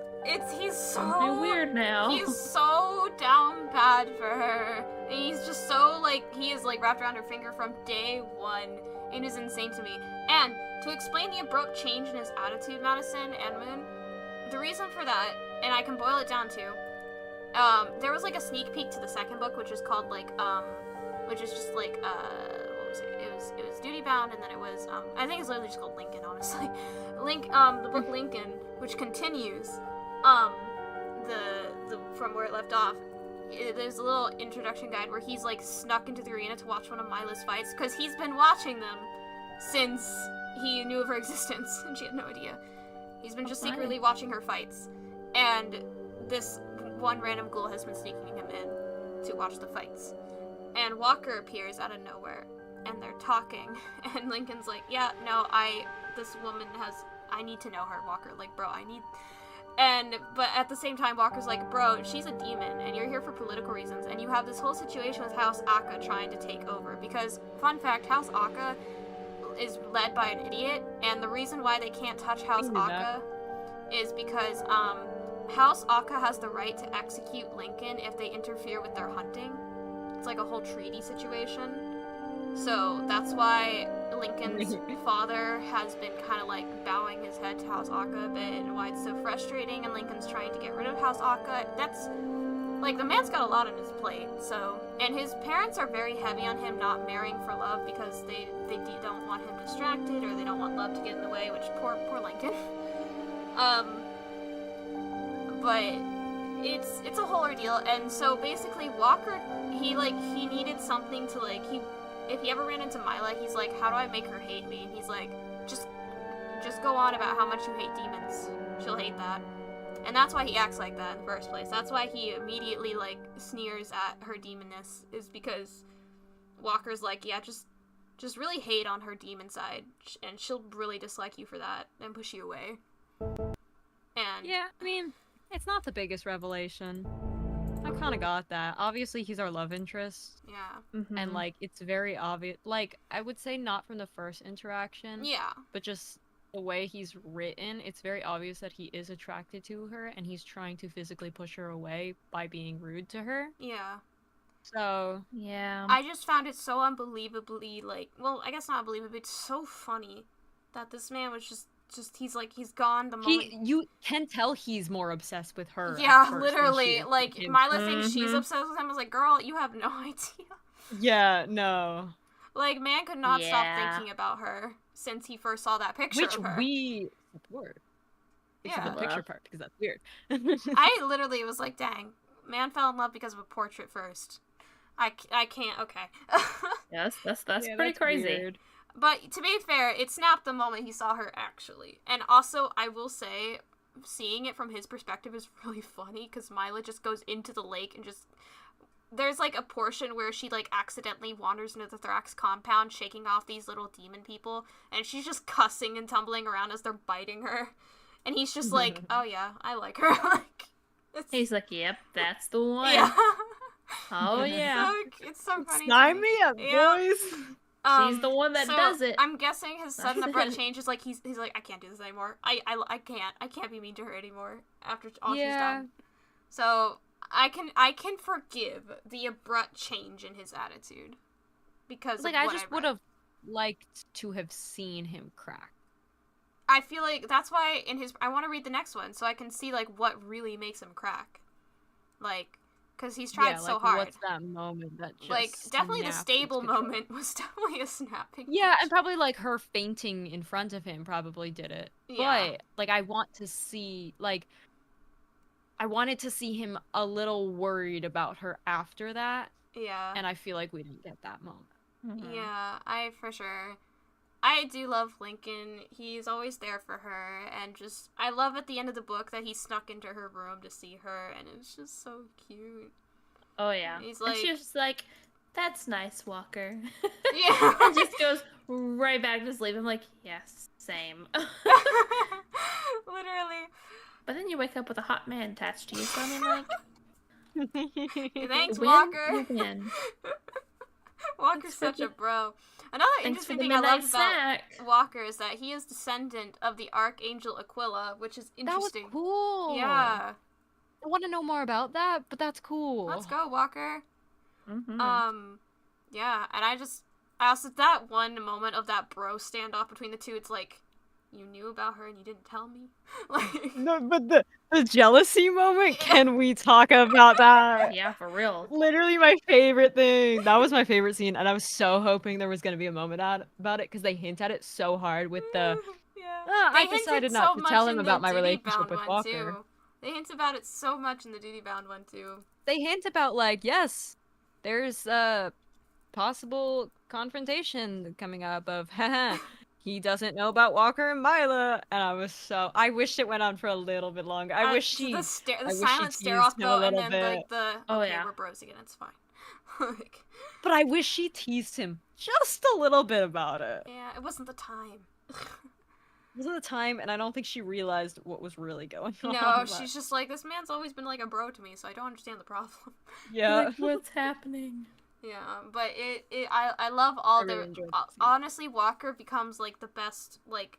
Speaker 1: he's so...
Speaker 3: something weird now.
Speaker 1: He's so down bad for her. And he's just so, like, he is, like, wrapped around her finger from day one. It is insane to me. And to explain the abrupt change in his attitude, Madison and Moon, the reason for that, and I can boil it down to, there was, like, a sneak peek to the second book, which is called, like, which is just, like, what was it? It was Duty Bound, and then it was, I think it's literally just called Lincoln, honestly. The book Lincoln, which continues, from where it left off. There's a little introduction guide where he's, like, snuck into the arena to watch one of Mila's fights, because he's been watching them since he knew of her existence, and she had no idea. He's been just secretly watching her fights, and this one random ghoul has been sneaking him in to watch the fights. And Walker appears out of nowhere, and they're talking, and Lincoln's like, yeah, no, this woman I need to know her, Walker, like, bro, But at the same time, Walker's like, bro, she's a demon, and you're here for political reasons, and you have this whole situation with House Akka trying to take over, because, fun fact, House Akka is led by an idiot, and the reason why they can't touch House Akka is because, House Akka has the right to execute Lincoln if they interfere with their hunting. It's like a whole treaty situation. So that's why Lincoln's father has been kind of like bowing his head to House Akka a bit, and why it's so frustrating, and Lincoln's trying to get rid of House Akka. That's, like, the man's got a lot on his plate, so. And his parents are very heavy on him not marrying for love because they don't want him distracted, or they don't want love to get in the way, which poor Lincoln. But it's a whole ordeal, and so basically Walker, he needed something to, like, if he ever ran into Mila, he's like, how do I make her hate me? And he's like, just go on about how much you hate demons. She'll hate that. And that's why he acts like that in the first place. That's why he immediately, like, sneers at her demonness, is because Walker's like, yeah, just really hate on her demon side, and she'll really dislike you for that, and push you away. And
Speaker 2: yeah, I mean, it's not the biggest revelation. I kind of got that. Obviously, he's our love interest.
Speaker 1: Yeah.
Speaker 3: Mm-hmm.
Speaker 2: And, like, it's very obvious. Like, I would say not from the first interaction.
Speaker 1: Yeah.
Speaker 2: But just the way he's written, it's very obvious that he is attracted to her, and he's trying to physically push her away by being rude to her.
Speaker 1: Yeah.
Speaker 2: So...
Speaker 3: yeah.
Speaker 1: I just found it so unbelievably, like... Well, I guess not unbelievably, it's so funny that this man was just he's gone the moment...
Speaker 2: You can tell he's more obsessed with her.
Speaker 1: Yeah, literally. Like, Mila thinks she's
Speaker 3: Mm-hmm.
Speaker 1: obsessed with him. I was like, girl, you have no idea.
Speaker 2: Yeah, no.
Speaker 1: Like, man could not stop thinking about her since he first saw that picture
Speaker 2: Which
Speaker 1: of her.
Speaker 2: we support. Except
Speaker 1: Yeah.
Speaker 2: the picture part, because that's weird.
Speaker 1: I literally was like, dang, man fell in love because of a portrait first. I can't, okay.
Speaker 3: Yes, that's
Speaker 2: Yeah,
Speaker 3: pretty
Speaker 2: that's
Speaker 3: crazy.
Speaker 2: weird.
Speaker 1: But to be fair, it snapped the moment he saw her actually. And also, I will say, seeing it from his perspective is really funny, because Mila just goes into the lake and just... There's, like, a portion where she, like, accidentally wanders into the Thrax compound, shaking off these little demon people, and she's just cussing and tumbling around as they're biting her. And he's just like, oh yeah, I like her. Like,
Speaker 3: He's like, yep, that's the one.
Speaker 1: yeah.
Speaker 3: Oh yeah.
Speaker 1: It's so funny.
Speaker 2: Sign me up,
Speaker 1: Yeah.
Speaker 2: boys!
Speaker 3: She's the one that
Speaker 1: so
Speaker 3: does it.
Speaker 1: I'm guessing his sudden
Speaker 3: That's
Speaker 1: abrupt
Speaker 3: it.
Speaker 1: change is like he's like, I can't do this anymore. I can't be mean to her anymore after all she's
Speaker 2: Yeah.
Speaker 1: done. So I can forgive the abrupt change in his attitude because
Speaker 2: Like,
Speaker 1: of
Speaker 2: I
Speaker 1: what
Speaker 2: just
Speaker 1: read.
Speaker 2: would have liked to have seen him crack.
Speaker 1: I feel like that's why I want to read the next one so I can see like what really makes him crack, like. Because he's tried so hard.
Speaker 2: What's that moment that just
Speaker 1: like, definitely the
Speaker 2: snapped
Speaker 1: stable
Speaker 2: his control?
Speaker 1: moment was definitely a snapping.
Speaker 2: Yeah, and probably, like, her fainting in front of him probably did it.
Speaker 1: Yeah.
Speaker 2: But, like, I want to see, like... I wanted to see him a little worried about her after that,
Speaker 1: Yeah.
Speaker 2: and I feel like we didn't get that moment.
Speaker 3: Mhm.
Speaker 1: Yeah, for sure. I do love Lincoln. He's always there for her, and just, I love at the end of the book that he snuck into her room to see her, and it's just so cute.
Speaker 3: Oh yeah.
Speaker 1: He's
Speaker 3: And
Speaker 1: like-
Speaker 3: she was just like, that's nice, Walker.
Speaker 1: Yeah.
Speaker 3: And just goes right back to sleep. I'm like, yes, same.
Speaker 1: Literally.
Speaker 3: But then you wake up with a hot man attached to you, so I mean, like,
Speaker 1: Thanks,
Speaker 3: win,
Speaker 1: Walker.
Speaker 3: you win.
Speaker 1: Walker's
Speaker 3: Thanks for
Speaker 1: such a
Speaker 3: the-
Speaker 1: bro. Another
Speaker 3: Thanks for
Speaker 1: interesting
Speaker 3: the
Speaker 1: thing I
Speaker 3: midnight
Speaker 1: loved about
Speaker 3: snack.
Speaker 1: Walker is that he is descendant of the Archangel Aquila, which is
Speaker 2: That was
Speaker 1: interesting.
Speaker 2: cool!
Speaker 1: Yeah.
Speaker 2: I want to know more about that, but that's cool.
Speaker 1: Let's go, Walker.
Speaker 3: Mm-hmm.
Speaker 1: Yeah, and I also, that one moment of that bro standoff between the two, it's like, you knew about her and you didn't tell me? Like,
Speaker 2: No, but the jealousy moment, can we talk about that?
Speaker 3: Yeah, for real.
Speaker 2: Literally my favorite thing. That was my favorite scene, and I was so hoping there was going to be a moment about it, because they hint at it so hard with the...
Speaker 1: yeah.
Speaker 2: I
Speaker 1: They hinted
Speaker 2: decided
Speaker 1: so
Speaker 2: not to
Speaker 1: much
Speaker 2: tell him
Speaker 1: in the
Speaker 2: about my
Speaker 1: Duty
Speaker 2: relationship
Speaker 1: Bound
Speaker 2: with
Speaker 1: one,
Speaker 2: Walker.
Speaker 1: too. They hint about it so much in the Duty Bound one, too.
Speaker 2: They hint about, like, yes, there's a possible confrontation coming up of, haha, he doesn't know about Walker and Mila, and I wish it went on for a little bit longer. I wish she...
Speaker 1: The
Speaker 2: wish she
Speaker 1: silent stare off,
Speaker 2: teased him a
Speaker 1: though, and
Speaker 2: little
Speaker 1: then,
Speaker 2: bit.
Speaker 1: like, the,
Speaker 3: Oh,
Speaker 1: okay,
Speaker 3: yeah.
Speaker 1: we're bros again, it's fine. Like,
Speaker 2: But I wish she teased him just a little bit about it.
Speaker 1: yeah, it wasn't the time.
Speaker 2: wasn't the time, and I don't think she realized what was really going on.
Speaker 1: No,
Speaker 2: but-
Speaker 1: she's just like, this man's always been like a bro to me, so I don't understand the problem.
Speaker 2: Yeah.
Speaker 3: Like, what's happening?
Speaker 1: Yeah, but I love all
Speaker 2: I really
Speaker 1: their.
Speaker 2: enjoyed that scene.
Speaker 1: Honestly, Walker becomes like the best like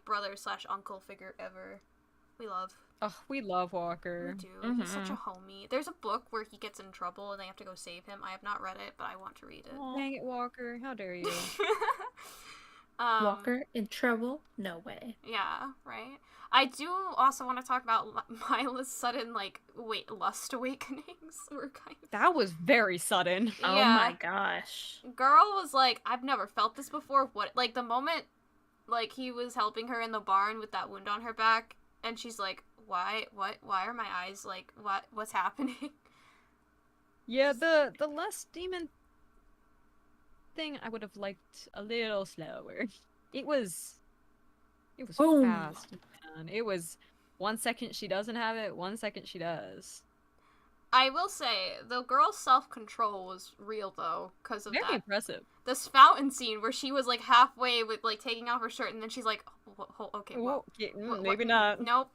Speaker 1: brother / uncle figure ever. We love.
Speaker 2: Oh, we love
Speaker 1: We
Speaker 2: Walker.
Speaker 1: do. He's such a homie. There's a book where he gets in trouble and they have to go save him. I have not read it, but I want to read it.
Speaker 2: Aw, dang it, Walker. How dare you?
Speaker 3: Walker in trouble? No way.
Speaker 1: Yeah, right. I do also want to talk about Mila's sudden lust awakenings. Were kind of.
Speaker 2: That was very sudden.
Speaker 3: Oh
Speaker 1: Yeah.
Speaker 3: my gosh.
Speaker 1: Girl was like, I've never felt this before. What? Like the moment, like he was helping her in the barn with that wound on her back, and she's like, why? What? Why are my eyes like? What? What's happening?
Speaker 2: Yeah, the lust demon thing I would have liked a little slower. It was
Speaker 3: Boom.
Speaker 2: fast, man. It was 1 second she doesn't have it, 1 second she does.
Speaker 1: I will say the girl's self-control was real though, because of
Speaker 2: Very
Speaker 1: that.
Speaker 2: impressive.
Speaker 1: This fountain scene where she was like halfway with like taking off her shirt, and then she's like, okay, well,
Speaker 2: Yeah,
Speaker 1: what-
Speaker 2: maybe
Speaker 1: what-
Speaker 2: not.
Speaker 1: Nope.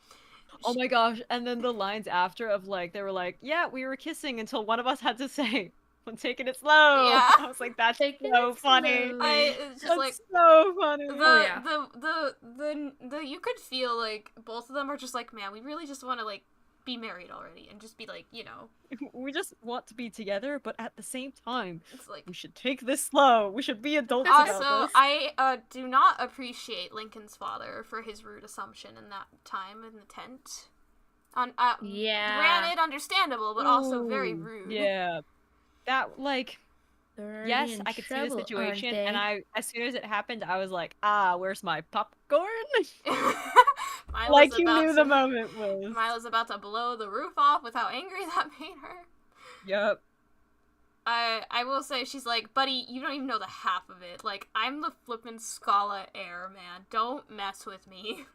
Speaker 2: Oh my gosh, and then the lines after of like, they were like, yeah, we were kissing until one of us had to say, I'm taking it slow.
Speaker 1: Yeah.
Speaker 2: I was like, that's
Speaker 3: Taking
Speaker 2: so
Speaker 3: it
Speaker 2: funny.
Speaker 3: slow.
Speaker 1: It's just
Speaker 2: That's
Speaker 1: like
Speaker 2: so funny.
Speaker 1: the,
Speaker 3: yeah.
Speaker 1: the you could feel like both of them are just like, man, we really just want to like be married already and just be like, you know,
Speaker 2: We just want to be together, but at the same time,
Speaker 1: it's like.
Speaker 2: we should take this slow. We should be adults about
Speaker 1: Also,
Speaker 2: this.
Speaker 1: I do not appreciate Lincoln's father for his rude assumption in that time in the tent.
Speaker 3: Yeah.
Speaker 1: Granted, understandable, but also very
Speaker 2: Ooh,
Speaker 1: rude.
Speaker 2: Yeah. That, like,
Speaker 3: They're already
Speaker 2: yes,
Speaker 3: in
Speaker 2: I could see
Speaker 3: trouble,
Speaker 2: the
Speaker 3: aren't
Speaker 2: situation,
Speaker 3: they?
Speaker 2: and as soon as it happened, I was like, where's my popcorn?
Speaker 1: Milo's
Speaker 2: Like you
Speaker 1: about
Speaker 2: knew
Speaker 1: to-
Speaker 2: the moment was.
Speaker 1: Milo's about to blow the roof off with how angry that made her.
Speaker 2: Yup.
Speaker 1: I will say, she's like, buddy, you don't even know the half of it. Like, I'm the flippin' Scala heir, man. Don't mess with me.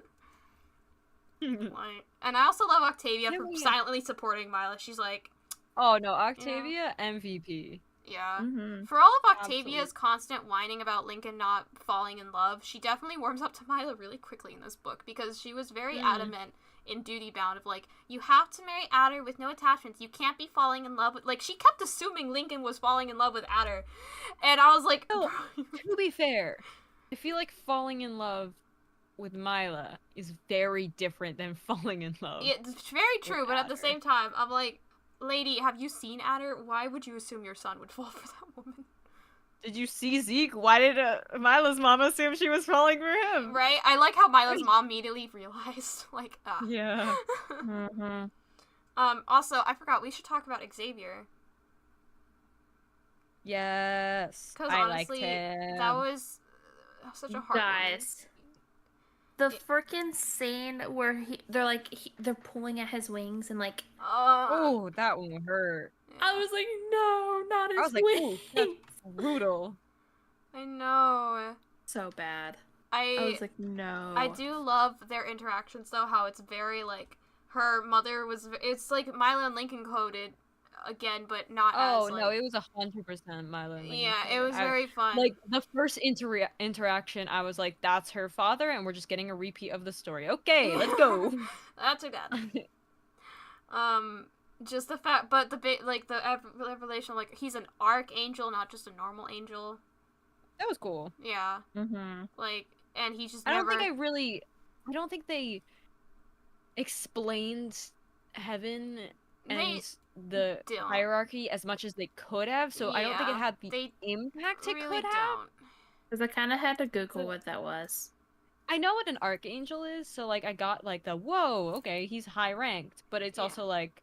Speaker 1: Like, and I also love Octavia
Speaker 2: Yeah,
Speaker 1: for
Speaker 2: well, yeah.
Speaker 1: silently supporting Mila. She's like,
Speaker 2: Oh no, Octavia, MVP.
Speaker 1: yeah.
Speaker 3: Mm-hmm.
Speaker 1: For all of Octavia's
Speaker 2: Absolutely.
Speaker 1: constant whining about Lincoln not falling in love, she definitely warms up to Mila really quickly in this book because she was very adamant in Duty Bound of like, you have to marry Adder with no attachments. You can't be falling in love with, like, she kept assuming Lincoln was falling in love with Adder. And I was like,
Speaker 2: Well, to be fair, I feel like falling in love with Mila is very different than falling in love.
Speaker 1: yeah, it's very true, but at the
Speaker 2: Adder.
Speaker 1: same time, I'm like, lady, have you seen Adder? Why would you assume your son would fall for that woman?
Speaker 2: Did you see Zeke? Why did Mila's mom assume she was falling for him?
Speaker 1: Right? I like how Milo's mom immediately realized, like,
Speaker 2: Yeah.
Speaker 3: Mm-hmm.
Speaker 1: Also, I forgot, we should talk about Xavier.
Speaker 2: Yes.
Speaker 1: Because
Speaker 2: I
Speaker 1: honestly,
Speaker 2: liked him.
Speaker 1: that was such a hard
Speaker 3: Guys, the freaking scene where they're pulling at his wings and like
Speaker 2: Oh, that one hurt.
Speaker 3: I was like, no, not his
Speaker 2: I was like, ooh,
Speaker 3: wings.
Speaker 2: that's brutal.
Speaker 1: I know.
Speaker 3: So bad.
Speaker 1: I
Speaker 3: I was like, no.
Speaker 1: I do love their interactions though. How it's very like her mother was. It's like Mila and Lincoln coded again, but not
Speaker 2: Oh
Speaker 1: as like.
Speaker 2: no, it was 100% Milo. and Lincoln
Speaker 1: Yeah, it
Speaker 2: coded.
Speaker 1: was very fun.
Speaker 2: Like the first interaction, I was like, "That's her father," and we're just getting a repeat of the story. Okay, let's go.
Speaker 1: That's too bad. Just the fact, but the revelation, like he's an archangel, not just a normal angel.
Speaker 2: That was cool.
Speaker 1: Yeah,
Speaker 3: Mm-hmm.
Speaker 1: like, and he just
Speaker 2: I
Speaker 1: never.
Speaker 2: don't think they explained heaven and
Speaker 1: They
Speaker 2: the
Speaker 1: don't.
Speaker 2: hierarchy as much as they could have. So I don't think it
Speaker 1: Yeah,
Speaker 2: had the
Speaker 1: they
Speaker 2: impact it
Speaker 1: really
Speaker 2: could have.
Speaker 1: don't.
Speaker 3: Because I kind of had to Google
Speaker 2: So-
Speaker 3: what that was.
Speaker 2: I know what an archangel is, so like I got like the whoa, okay, he's high ranked, but it's
Speaker 1: Yeah.
Speaker 2: also like,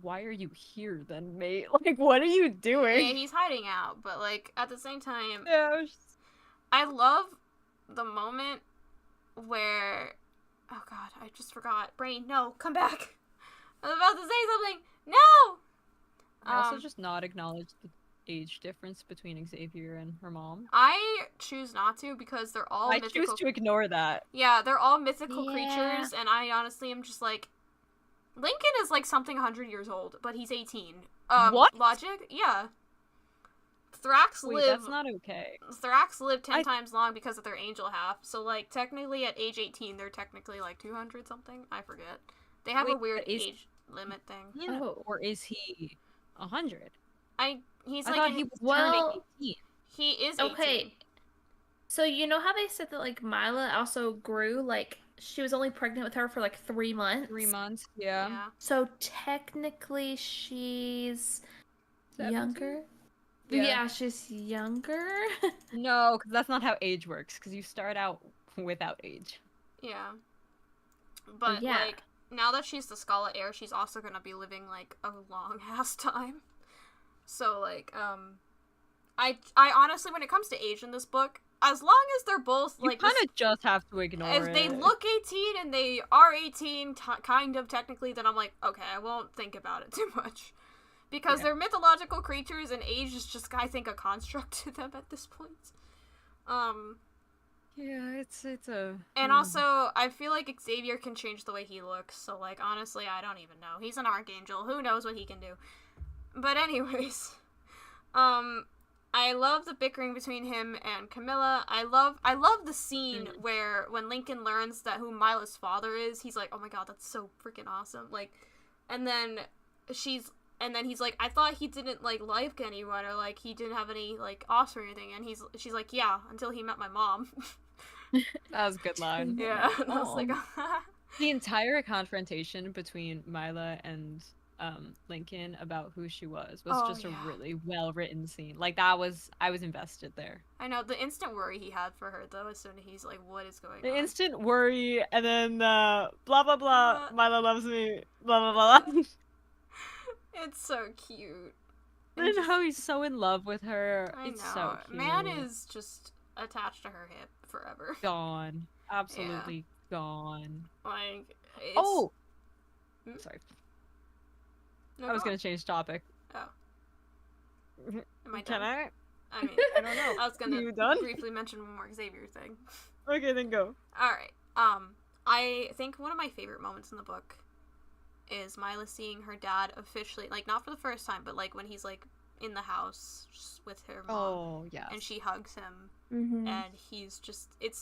Speaker 2: why are you here then, mate? Like, what are you
Speaker 1: Yeah,
Speaker 2: doing?
Speaker 1: he's hiding out, but like at the same time,
Speaker 2: Yeah, I was just-
Speaker 1: I love the moment where, oh god, I just forgot. Brain, no, come back. I was about to say something. No.
Speaker 2: I also just not acknowledge the age difference between Xavier and her mom.
Speaker 1: I choose not to because they're all
Speaker 2: I
Speaker 1: mythical.
Speaker 2: choose to ignore that.
Speaker 1: Yeah, they're all mythical
Speaker 3: Yeah.
Speaker 1: creatures, and I honestly am just like, Lincoln is like something 100 years old, but he's 18.
Speaker 2: What?
Speaker 1: Logic? Yeah. Thrax
Speaker 2: Wait,
Speaker 1: live.
Speaker 2: that's not okay.
Speaker 1: Thrax live 10 times long because of their angel half. So like technically at age 18, they're technically like 200 something. I forget. They have a weird age limit thing.
Speaker 2: Or is he 100?
Speaker 1: He's
Speaker 2: I
Speaker 1: like
Speaker 2: thought he was turning 18.
Speaker 1: He is 18.
Speaker 3: Okay. So you know how they said that like Mila also grew, like she was only pregnant with her for like 3 months?
Speaker 2: 3 months, yeah.
Speaker 3: So technically she's
Speaker 2: 17?
Speaker 3: younger?
Speaker 2: Yeah.
Speaker 3: She's younger.
Speaker 2: No, because that's not how age works, because you start out without age.
Speaker 1: Yeah. But like, now that she's the Scarlet Heir, she's also gonna be living like a long ass time. So like, I honestly, when it comes to age in this book, as long as they're both like,
Speaker 2: you kind of just have to ignore it.
Speaker 1: If they look 18 and they are 18, kind of technically, then I'm like, okay, I won't think about it too much, because they're mythological creatures, and age is just, I think, a construct to them at this point.
Speaker 2: Yeah, it's a.
Speaker 1: And also, I feel like Xavier can change the way he looks. So like, honestly, I don't even know. He's an archangel. Who knows what he can do? But anyways, I love the bickering between him and Camilla. I love the scene where when Lincoln learns that who Mila's father is, he's like, oh my god, that's so freaking awesome. Like, and then he's like, I thought he didn't like anyone, or like he didn't have any like offspring or anything. And she's like, yeah, until he met my mom.
Speaker 2: That was a good line.
Speaker 1: Yeah, and I was like,
Speaker 2: the entire confrontation between Mila and Lincoln about who she was just a really well written scene. Like I was invested there.
Speaker 1: I know the instant worry he had for her though, as soon as he's like, what is going on?
Speaker 2: The instant worry, and then blah blah blah. Mila loves me. Blah blah blah.
Speaker 1: It's so cute.
Speaker 2: And how he's so in love with her. It's so cute.
Speaker 1: Man is just attached to her hip forever.
Speaker 2: Gone. Absolutely gone.
Speaker 1: Like,
Speaker 2: sorry.
Speaker 1: No,
Speaker 2: I was gonna change topic.
Speaker 1: Oh. Am I done?
Speaker 2: Can I?
Speaker 1: I mean, I don't know. I was gonna briefly mention one more Xavier thing.
Speaker 2: Okay, then go.
Speaker 1: Alright. I think one of my favorite moments in the book is Mila seeing her dad officially, like, not for the first time, but like when he's like in the house with her mom.
Speaker 2: Oh, yeah.
Speaker 1: And she hugs him.
Speaker 3: Mm-hmm.
Speaker 1: And he's just, it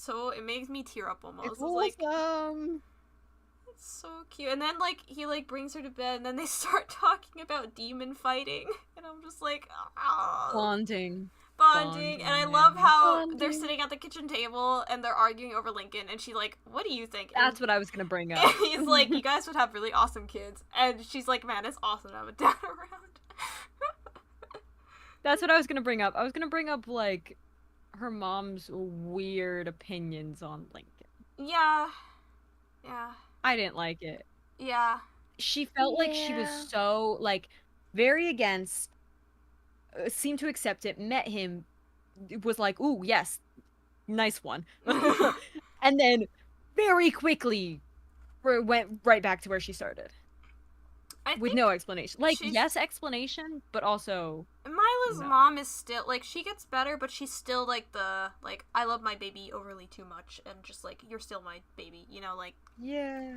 Speaker 1: makes me tear up almost.
Speaker 2: It's awesome.
Speaker 1: Like, it's so cute. And then like he like brings her to bed, and then they start talking about demon fighting, and I'm just like, oh. Bonding. And I love how they're sitting at the kitchen table and they're arguing over Lincoln, and she's like, what do you think?
Speaker 2: That's what I was gonna bring up.
Speaker 1: And he's like, you guys would have really awesome kids. And she's like, man, it's awesome to have a dad around.
Speaker 2: That's what I was gonna bring up. I was gonna bring up like her mom's weird opinions on Lincoln.
Speaker 1: Yeah.
Speaker 2: I didn't like it.
Speaker 1: Yeah.
Speaker 2: She felt like she was so like very against, seemed to accept it, met him, was like, ooh, yes, nice one. And then very quickly went right back to where she started. With no explanation. Like, yes, explanation, but also...
Speaker 1: Mila's mom is still, like, she gets better, but she's still, like, I love my baby overly too much, and just, like, you're still my baby, you know, like...
Speaker 2: Yeah.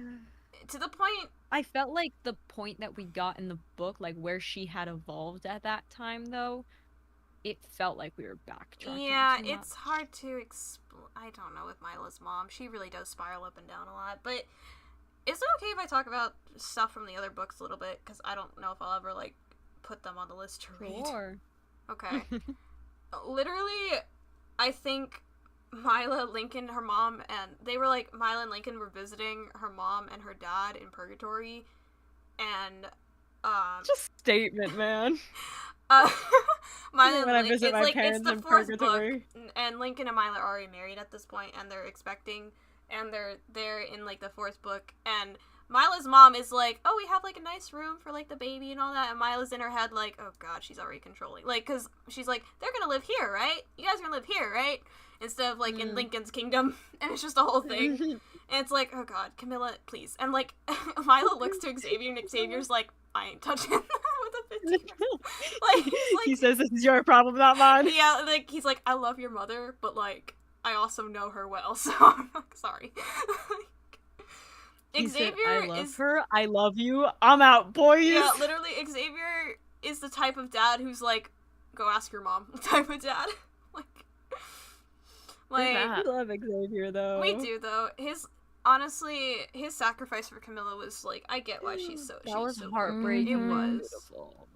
Speaker 1: To the point...
Speaker 2: I felt like the point that we got in the book, like, where she had evolved at that time, though, it felt like we were backtracking.
Speaker 1: Yeah, it's hard to explain. I don't know with Mila's mom. She really does spiral up and down a lot, but... Is it okay if I talk about stuff from the other books a little bit? Because I don't know if I'll ever, like, put them on the list to read.
Speaker 2: Sure.
Speaker 1: Okay. Literally, I think Mila, Lincoln, her mom, and they were, like, Mila and Lincoln were visiting her mom and her dad in Purgatory, and,
Speaker 2: Just statement, man.
Speaker 1: Mila
Speaker 2: when I visit my parents
Speaker 1: it's the
Speaker 2: in
Speaker 1: fourth
Speaker 2: Purgatory.
Speaker 1: book, and Lincoln and Mila are already married at this point, and they're expecting... And they're in, like, the fourth book, and Mila's mom is like, oh, we have, like, a nice room for, like, the baby and all that, and Mila's in her head like, oh, God, she's already controlling. Like, because she's like, they're gonna live here, right? You guys are gonna live here, right? Instead of, like, in Lincoln's kingdom, and it's just a whole thing. And it's like, oh, God, Camilla, please. And, like, Mila looks to Xavier, and Xavier's like, I ain't touching that with a 15-year-old. Like,
Speaker 2: he says, this is your problem, not mine.
Speaker 1: Yeah, like, he's like, I love your mother, but, like, I also know her well, so I'm sorry. Xavier
Speaker 2: I love her. I love you. I'm out, boys.
Speaker 1: Yeah, literally, Xavier is the type of dad who's like, go ask your mom type of dad. like,
Speaker 3: that?
Speaker 2: We love Xavier though.
Speaker 1: we do though. Honestly, his sacrifice for Camilla was like, I get why she's so.
Speaker 2: That was
Speaker 1: so
Speaker 2: heartbreaking.
Speaker 1: It was.
Speaker 2: Beautiful.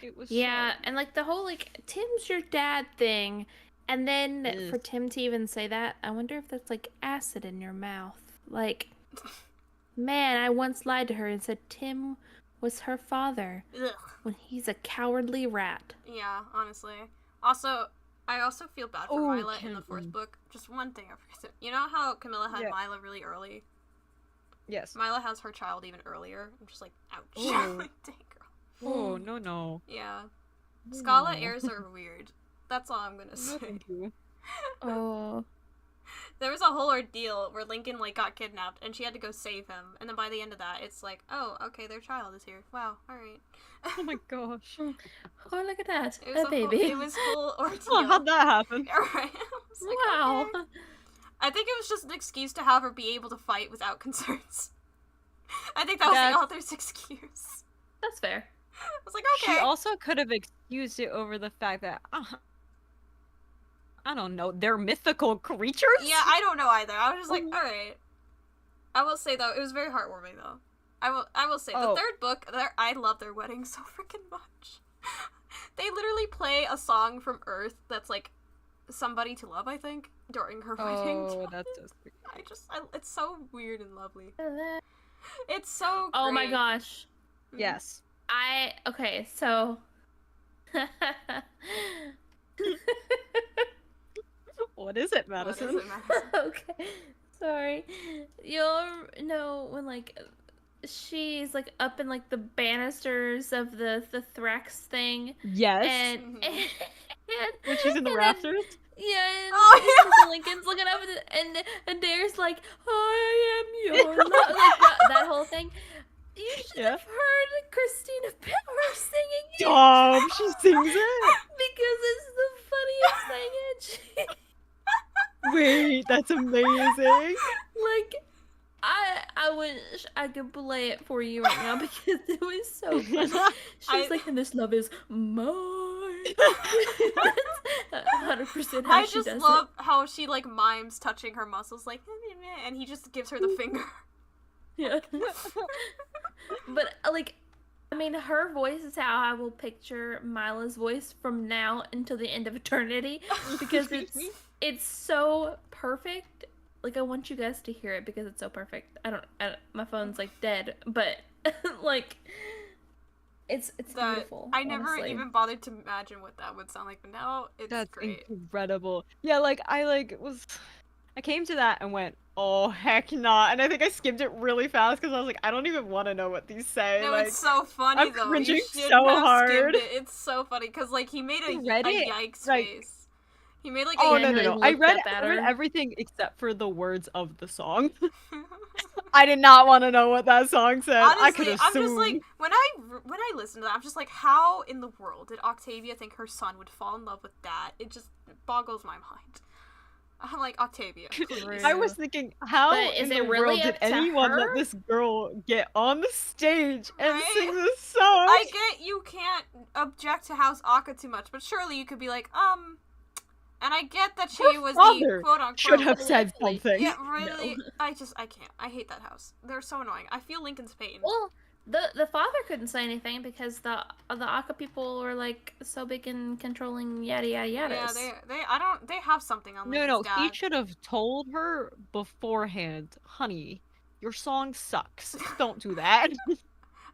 Speaker 2: It was.
Speaker 3: Yeah,
Speaker 2: so...
Speaker 3: and like the whole like Tim's your dad thing, and then
Speaker 2: Yes.
Speaker 3: for Tim to even say that, I wonder if that's like acid in your mouth. Like, man, I once lied to her and said Tim was her father
Speaker 1: Ugh.
Speaker 3: when he's a cowardly rat.
Speaker 1: Yeah, honestly. Also, I also feel bad for
Speaker 2: Oh,
Speaker 1: Mila in the fourth book. Just one thing I forgot to. You know how Camilla had Mila really early?
Speaker 2: Yes.
Speaker 1: Mila has her child even earlier. I'm just like, ouch.
Speaker 2: Oh.
Speaker 1: Like, dang girl.
Speaker 2: Oh, no.
Speaker 1: Yeah.
Speaker 2: No,
Speaker 1: Scala
Speaker 2: no.
Speaker 1: heirs are weird. That's all I'm gonna
Speaker 2: No,
Speaker 1: say.
Speaker 2: thank you.
Speaker 3: Oh.
Speaker 1: There was a whole ordeal where Lincoln, like, got kidnapped, and she had to go save him. And then by the end of that, it's like, oh, okay, their child is here. Wow, alright.
Speaker 2: Oh my gosh.
Speaker 3: Oh, look at that.
Speaker 1: It was
Speaker 3: A baby.
Speaker 1: it was whole ordeal.
Speaker 2: Oh, how'd that happen?
Speaker 1: Alright. I was like,
Speaker 3: Wow.
Speaker 1: okay. I think it was just an excuse to have her be able to fight without concerns. I think that was the author's excuse.
Speaker 3: That's fair.
Speaker 1: I was like, okay.
Speaker 2: She also could have excused it over the fact that, I don't know, they're mythical creatures?
Speaker 1: Yeah, I don't know either. I was just like, alright. I will say, though, it was very heartwarming, though. I will say, the third book, I love their wedding so freaking much. They literally play a song from Earth that's, like, Somebody to Love, I think, during her wedding.
Speaker 2: Oh, that's so sweet.
Speaker 1: It's so weird and lovely. It's so great.
Speaker 3: Oh my gosh.
Speaker 2: Yes.
Speaker 3: Okay, so...
Speaker 2: What is it, Madison?
Speaker 1: What is it, Madison?
Speaker 3: Okay, sorry. You'll know when, like, she's, like, up in, like, the banisters of the Thrax thing.
Speaker 2: Yes.
Speaker 1: Mm-hmm.
Speaker 3: And
Speaker 2: When she's in the
Speaker 3: and
Speaker 2: rafters?
Speaker 3: Yeah, and
Speaker 1: Oh,
Speaker 3: Lincoln's looking up and Dare's like, I am your love. Like, that whole thing. You should have heard Christina Bauer singing it.
Speaker 2: Oh, she sings it?
Speaker 3: Because it's the funniest thing. And
Speaker 2: Wait, that's amazing.
Speaker 3: like, I wish I could play it for you right now because it was so funny. She's like, and this love is mine. That's 100% how
Speaker 1: I
Speaker 3: she
Speaker 1: just
Speaker 3: does
Speaker 1: love how she, like, mimes touching her muscles, like, and he just gives her the finger.
Speaker 3: Yeah. But, like, I mean, her voice is how I will picture Mila's voice from now until the end of eternity because it's so perfect. Like, I want you guys to hear it because it's so perfect. My phone's, like, dead, but, like, it's beautiful.
Speaker 1: I never
Speaker 3: honestly.
Speaker 1: even bothered to imagine what that would sound like, but now it's great.
Speaker 2: Incredible. Yeah, like, I came to that and went, oh, heck nah. And I think I skimmed it really fast because I was like, I don't even want to know what these say.
Speaker 1: No,
Speaker 2: like,
Speaker 1: it's so funny,
Speaker 2: I'm
Speaker 1: though.
Speaker 2: cringing
Speaker 1: You should
Speaker 2: so
Speaker 1: have
Speaker 2: hard.
Speaker 1: skimmed it. It's so funny, because, like, he made a yikes face. He made, like,
Speaker 2: oh,
Speaker 1: a...
Speaker 2: no. I read everything except for the words of the song. I did not want to know what that song said.
Speaker 1: Honestly,
Speaker 2: I could assume.
Speaker 1: I'm just like, when I listen to that, I'm just like, how in the world did Octavia think her son would fall in love with that? It just boggles my mind. I'm like, Octavia, please.
Speaker 2: I was thinking, how
Speaker 3: But is
Speaker 2: in
Speaker 3: it
Speaker 2: the
Speaker 3: really
Speaker 2: world did
Speaker 3: up to
Speaker 2: anyone
Speaker 3: her?
Speaker 2: let this girl get on the stage and
Speaker 1: Right?
Speaker 2: sing this song?
Speaker 1: I get you can't object to House Aka too much, but surely you could be like, and I get that she was the quote-unquote...
Speaker 2: should have said something.
Speaker 1: Yeah, really, no. I can't. I hate that house. They're so annoying. I feel Lincoln's pain.
Speaker 3: Well, the father couldn't say anything because the Aka people were like so big and controlling yada yada yadas.
Speaker 1: Yeah, they have something on Lincoln's dad.
Speaker 2: He should have told her beforehand, honey, your song sucks. Don't do that.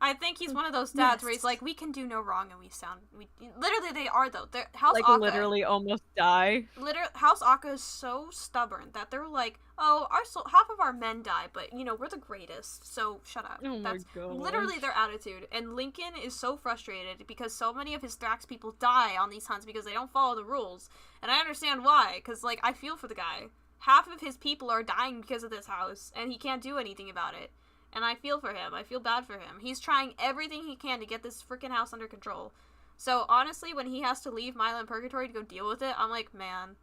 Speaker 1: I think he's one of those dads where he's like, we can do no wrong and literally they are though. House
Speaker 2: like
Speaker 1: Aka,
Speaker 2: literally almost die.
Speaker 1: House Aka is so stubborn that they're like, oh, half of our men die, but you know, we're the greatest, so shut up.
Speaker 2: Oh
Speaker 1: That's
Speaker 2: my god.
Speaker 1: literally their attitude. And Lincoln is so frustrated because so many of his Thrax people die on these hunts because they don't follow the rules. And I understand why, because like I feel for the guy. Half of his people are dying because of this house, and he can't do anything about it. And I feel for him. I feel bad for him. He's trying everything he can to get this freaking house under control. So, honestly, when he has to leave Mila in Purgatory to go deal with it, I'm like, man,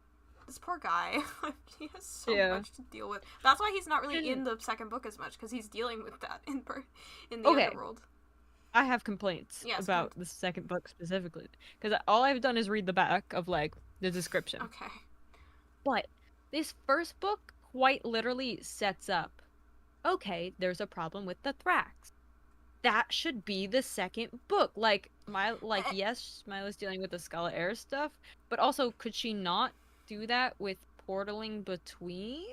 Speaker 1: this poor guy. He has so much to deal with. That's why he's not really in the second book as much, because he's dealing with that in the other world.
Speaker 2: I have complaints
Speaker 1: Yes,
Speaker 2: about the second book specifically, because all I've done is read the back of like the description.
Speaker 1: Okay.
Speaker 2: But this first book quite literally sets up, okay, there's a problem with the Thrax. That should be the second book. Like yes, Milo's dealing with the Scarlet Air stuff, but also could she not do that with portaling between?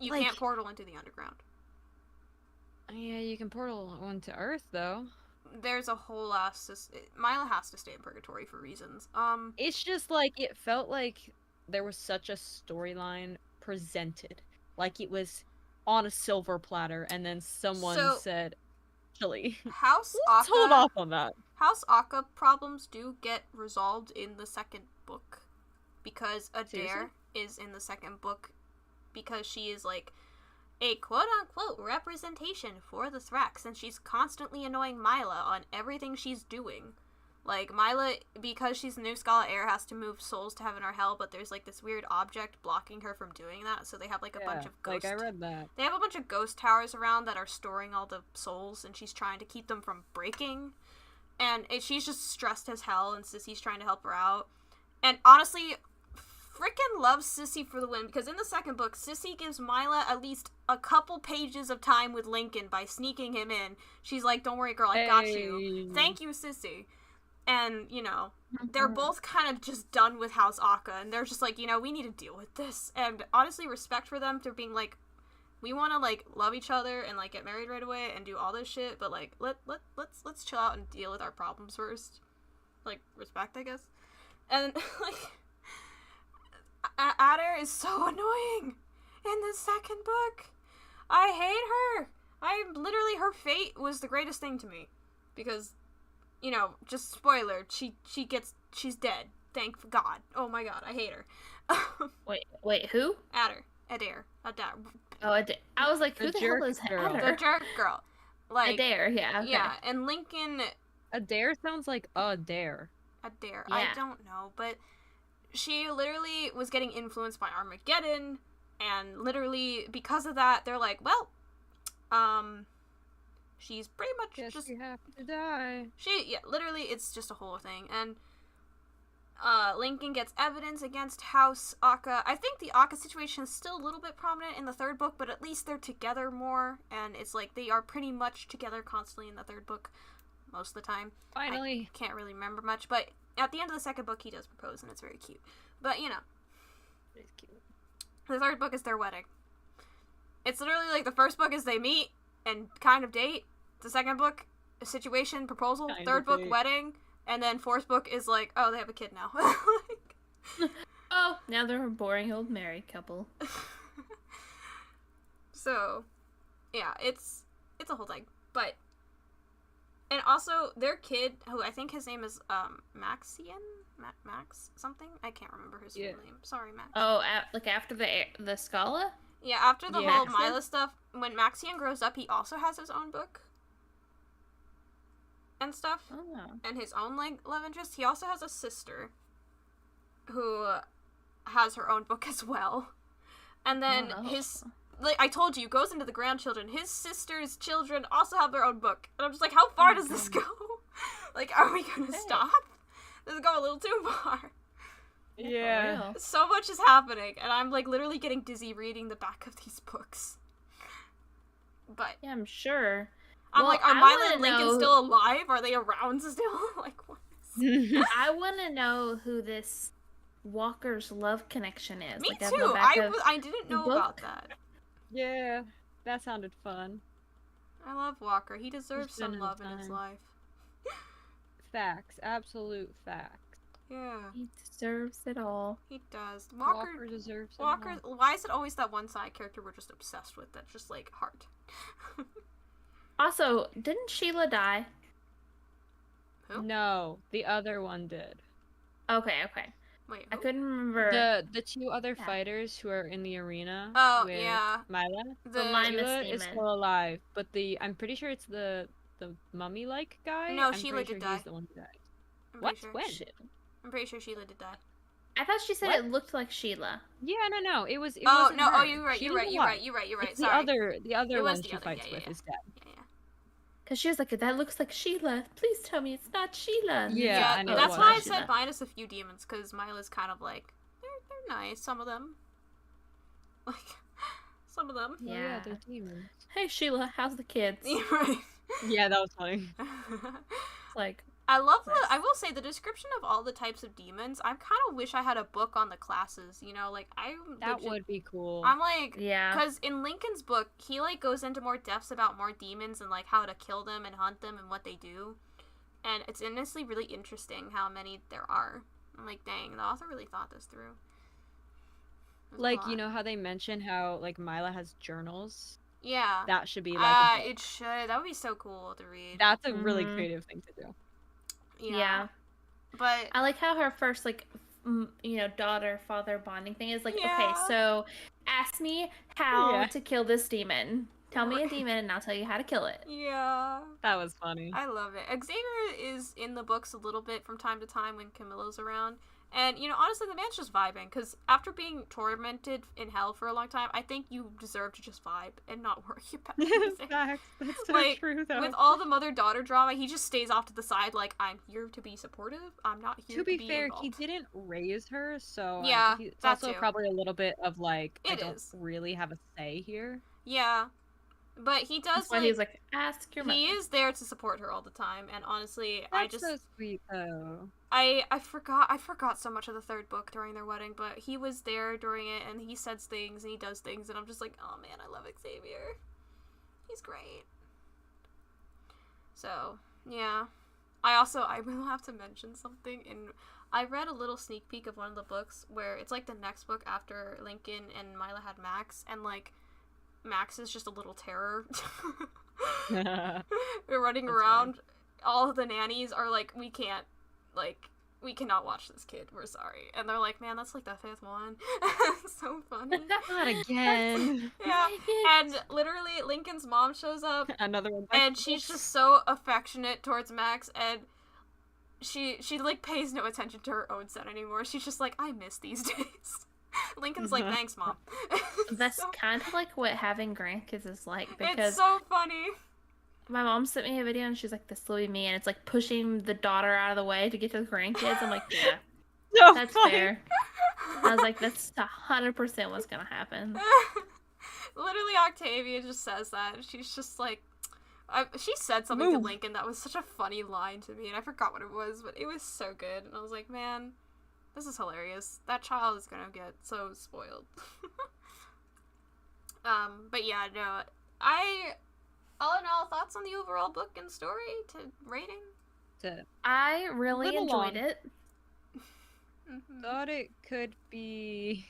Speaker 1: You
Speaker 2: Like-
Speaker 1: can't portal into the underground.
Speaker 2: Yeah, you can portal onto Earth though.
Speaker 1: There's a whole Mila has to stay in purgatory for reasons.
Speaker 2: It's just like it felt like there was such a storyline presented, like it was on a silver platter, and then someone
Speaker 1: So-
Speaker 2: said, "Chili,
Speaker 1: House
Speaker 2: let's hold
Speaker 1: Akka.
Speaker 2: off on that."
Speaker 1: House Akka problems do get resolved in the second book, because Adair
Speaker 2: Seriously?
Speaker 1: is in the second book, because she is like a quote-unquote representation for the Thrax, and she's constantly annoying Mila on everything she's doing. Like, Mila, because she's the new Scarlet Air, has to move souls to heaven or hell, but there's like this weird object blocking her from doing that, so they have like a bunch of ghost...
Speaker 2: Like I read that.
Speaker 1: They have a bunch of ghost towers around that are storing all the souls, and she's trying to keep them from breaking. And she's just stressed as hell, and Sissy's trying to help her out. And honestly, freaking loves Sissy for the win, because in the second book, Sissy gives Mila at least a couple pages of time with Lincoln by sneaking him in. She's like, don't worry, girl, I got you. Thank you, Sissy. And, you know, they're both kind of just done with House Akka, and they're just like, you know, we need to deal with this. And honestly, respect for them for being like, we want to, like, love each other and, like, get married right away and do all this shit, but, like, let's chill out and deal with our problems first. Like, respect, I guess. And, like, Adair is so annoying in the second book. I hate her. Her fate was the greatest thing to me. Because, you know, just spoiler, she's dead. Thank God. Oh my God, I hate her.
Speaker 3: Wait, who?
Speaker 1: Adair.
Speaker 3: Oh, I was like, who the hell is
Speaker 2: girl.
Speaker 1: The
Speaker 3: Adair?
Speaker 1: jerk girl. Like,
Speaker 3: Adair, yeah. Okay.
Speaker 1: Yeah, and Lincoln...
Speaker 2: Adair sounds like a dare.
Speaker 1: Adair.
Speaker 3: Yeah.
Speaker 1: I don't know, but she literally was getting influenced by Armageddon, and literally, because of that, they're like, well, she's pretty much
Speaker 2: Guess you have to die.
Speaker 1: Literally, it's just a whole thing, and Lincoln gets evidence against House Akka. I think the Akka situation is still a little bit prominent in the third book, but at least they're together more, and it's like they are pretty much together constantly in the third book most of the time.
Speaker 2: Finally.
Speaker 1: I can't really remember much, but at the end of the second book, he does propose, and it's very cute. But, you know,
Speaker 2: It's cute.
Speaker 1: the third book is their wedding. It's literally like the first book is they meet and kind of date. The second book, a situation, proposal.
Speaker 2: Kind
Speaker 1: Third
Speaker 2: of
Speaker 1: book,
Speaker 2: date.
Speaker 1: wedding. And then fourth book is like, oh, they have a kid now.
Speaker 3: Oh, now they're a boring old married couple.
Speaker 1: So, yeah, it's a whole thing. But, and also, their kid, who I think his name is, Maxian? Max something? I can't remember his full name. Sorry, Max.
Speaker 3: Oh, like after the Scala?
Speaker 1: Yeah, after the
Speaker 2: Yeah.
Speaker 1: whole Mila stuff, when Maxian grows up, he also has his own book. And stuff.
Speaker 3: Oh.
Speaker 1: And his own, like, love interest. He also has a sister who has her own book as well. And then
Speaker 3: Oh.
Speaker 1: his, like I told you, goes into the grandchildren. His sister's children also have their own book. And I'm just like, how far does this go? Like, are we gonna stop? This is going a little too far.
Speaker 2: Yeah.
Speaker 3: For real.
Speaker 1: So much is happening, and I'm, like, literally getting dizzy reading the back of these books. But
Speaker 3: Yeah, I'm sure.
Speaker 1: I'm
Speaker 3: Well,
Speaker 1: like, are
Speaker 3: I
Speaker 1: Mila
Speaker 3: wanna
Speaker 1: and Lincoln
Speaker 3: know-
Speaker 1: still alive? Are they around still? Like, what?
Speaker 3: I want to know who this Walker's love connection is.
Speaker 1: Me
Speaker 3: like, on the
Speaker 1: too.
Speaker 3: back
Speaker 1: I
Speaker 3: of
Speaker 1: didn't
Speaker 3: the
Speaker 1: know about
Speaker 3: book.
Speaker 1: that.
Speaker 2: Yeah, that sounded fun.
Speaker 1: I love Walker. He deserves some
Speaker 2: spending
Speaker 1: love in his
Speaker 2: time.
Speaker 1: life.
Speaker 2: Facts, absolute facts.
Speaker 1: Yeah,
Speaker 3: He deserves it all.
Speaker 1: he does.
Speaker 2: Walker deserves it all.
Speaker 1: Walker. Why is it always that one side character we're just obsessed with? That's just like heart.
Speaker 3: Also, didn't Sheila die?
Speaker 1: Who?
Speaker 2: No, the other one did.
Speaker 3: Okay.
Speaker 1: Wait.
Speaker 3: I
Speaker 1: Who?
Speaker 3: couldn't remember.
Speaker 2: The two other
Speaker 3: Yeah.
Speaker 2: fighters who are in the arena
Speaker 1: Oh
Speaker 2: with
Speaker 1: yeah.
Speaker 2: Mila.
Speaker 3: The
Speaker 1: The
Speaker 3: Limus
Speaker 2: Sheila is
Speaker 3: demon.
Speaker 2: still alive, but I'm pretty sure it's the mummy-like guy.
Speaker 1: No,
Speaker 2: I'm
Speaker 1: Sheila
Speaker 2: pretty
Speaker 1: did
Speaker 2: sure
Speaker 1: die.
Speaker 2: He's the one who died.
Speaker 1: I'm
Speaker 2: What?
Speaker 1: pretty sure.
Speaker 2: When?
Speaker 1: I'm pretty sure Sheila did die.
Speaker 3: I thought she said
Speaker 2: What?
Speaker 3: it looked like Sheila.
Speaker 2: Yeah, no, it was. It
Speaker 1: Oh
Speaker 2: wasn't
Speaker 1: no!
Speaker 2: her.
Speaker 1: Oh, you're right.
Speaker 2: She
Speaker 1: You're
Speaker 2: was
Speaker 1: right.
Speaker 2: alive.
Speaker 1: You're right.
Speaker 2: It's
Speaker 1: Sorry.
Speaker 2: the other
Speaker 1: It was
Speaker 2: one
Speaker 1: the
Speaker 2: she
Speaker 1: other,
Speaker 2: fights
Speaker 1: yeah,
Speaker 2: with
Speaker 1: yeah.
Speaker 2: is dead.
Speaker 1: Yeah.
Speaker 3: Because she was like, that looks like Sheila. Please tell me it's not Sheila. And
Speaker 2: Yeah,
Speaker 3: he's like,
Speaker 2: I know
Speaker 3: "Oh,
Speaker 1: that's
Speaker 3: it's
Speaker 1: why
Speaker 3: not
Speaker 1: I
Speaker 3: Sheila."
Speaker 1: said minus a few demons, because Mila's kind of like, they're nice, some of them. Like, some of them.
Speaker 2: Oh yeah,
Speaker 3: Yeah.
Speaker 2: they're demons.
Speaker 3: Hey, Sheila, how's the kids?
Speaker 1: Right.
Speaker 2: Yeah, that was funny.
Speaker 3: It's like,
Speaker 1: I love
Speaker 3: Nice.
Speaker 1: I will say, the description of all the types of demons, I kind of wish I had a book on the classes, you know, like,
Speaker 2: That would be cool.
Speaker 1: I'm like,
Speaker 3: yeah.
Speaker 1: because in Lincoln's book, he, like, goes into more depths about more demons and, like, how to kill them and hunt them and what they do. And it's honestly really interesting how many there are. I'm like, dang, the author really thought this through. There's a
Speaker 2: Like,
Speaker 1: lot.
Speaker 2: you know how they mention how, like, Mila has journals?
Speaker 1: Yeah.
Speaker 2: That should be, like, a book.
Speaker 1: It should. That would be so cool to read.
Speaker 2: That's a really
Speaker 3: Mhm.
Speaker 2: creative thing to do.
Speaker 3: Yeah.
Speaker 1: But,
Speaker 3: I like how her first, like, daughter-father bonding thing is like, okay,
Speaker 1: Yeah.
Speaker 3: so ask me how
Speaker 2: Yeah.
Speaker 3: to kill this demon. Tell me a demon and I'll tell you how to kill it.
Speaker 1: yeah.
Speaker 2: That was funny.
Speaker 1: I love it. Xavier is in the books a little bit from time to time when Camilla's around. And, you know, honestly, the man's just vibing. Because after being tormented in hell for a long time, I think you deserve to just vibe and not worry about anything.
Speaker 2: Facts. That's so
Speaker 1: Like,
Speaker 2: true, though.
Speaker 1: With all the mother-daughter drama, he just stays off to the side like, I'm here to be supportive. I'm not here
Speaker 2: To
Speaker 1: to
Speaker 2: be fair,
Speaker 1: involved.
Speaker 2: he didn't raise her, so
Speaker 1: Yeah,
Speaker 2: it's
Speaker 1: that
Speaker 2: also
Speaker 1: too.
Speaker 2: probably a little bit of like, I
Speaker 1: It
Speaker 2: don't
Speaker 1: is.
Speaker 2: really have a say here.
Speaker 1: Yeah. But he does,
Speaker 3: That's why he was like, ask your mother.
Speaker 1: he is there to support her all the time. And honestly,
Speaker 2: That's so sweet, though.
Speaker 1: I forgot so much of the third book during their wedding, but he was there during it, and he says things, and he does things, and I'm just like, oh man, I love Xavier. He's great. So, yeah. I will have to mention something, and I read a little sneak peek of one of the books where it's like the next book after Lincoln and Mila had Max, and like, Max is just a little terror. They're running
Speaker 2: That's
Speaker 1: around. All of the nannies are like, we cannot watch this kid. We're sorry. And they're like, man, that's like the fifth one. So funny.
Speaker 2: Not again.
Speaker 1: Yeah. And literally, Lincoln's mom shows up,
Speaker 2: Another one.
Speaker 1: and she's just so affectionate towards Max, and she like pays no attention to her own son anymore. She's just like, I miss these days. Lincoln's like, thanks, Mom.
Speaker 3: That's
Speaker 1: So-
Speaker 3: kind of like what having grandkids is like, because
Speaker 1: it's so funny.
Speaker 3: my mom sent me a video and she's like, this will be me, and it's like pushing the daughter out of the way to get to the grandkids. I'm like, yeah,
Speaker 2: So
Speaker 3: that's
Speaker 2: funny.
Speaker 3: fair. I was like, that's 100% what's gonna happen.
Speaker 1: Literally, Octavia just says that. She's just like, she said something to
Speaker 2: Move.
Speaker 1: Lincoln that was such a funny line to me, and I forgot what it was, but it was so good. And I was like, man, this is hilarious. That child is gonna get so spoiled. But yeah, no, all in all, thoughts on the overall book and story to rating?
Speaker 3: I really
Speaker 2: Little
Speaker 3: enjoyed
Speaker 2: long.
Speaker 3: it.
Speaker 2: Thought it could be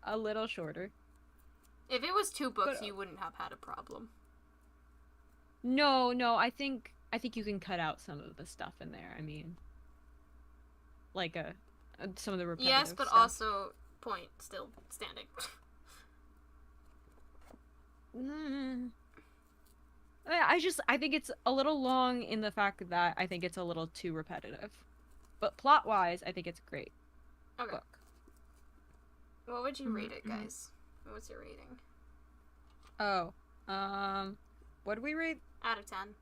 Speaker 2: a little shorter.
Speaker 1: If it was 2 books,
Speaker 2: But-
Speaker 1: you wouldn't have had a problem.
Speaker 2: No, I think you can cut out some of the stuff in there. I mean, like some of the repetitive
Speaker 1: Yes, but
Speaker 2: stuff.
Speaker 1: also, point still standing.
Speaker 2: I think it's a little long in the fact that I think it's a little too repetitive. But plot-wise, I think it's a great
Speaker 1: Okay.
Speaker 2: book.
Speaker 1: What would you rate it,
Speaker 3: Mhm.
Speaker 1: guys? What's your rating?
Speaker 2: Oh, what do we rate?
Speaker 1: Out of 10.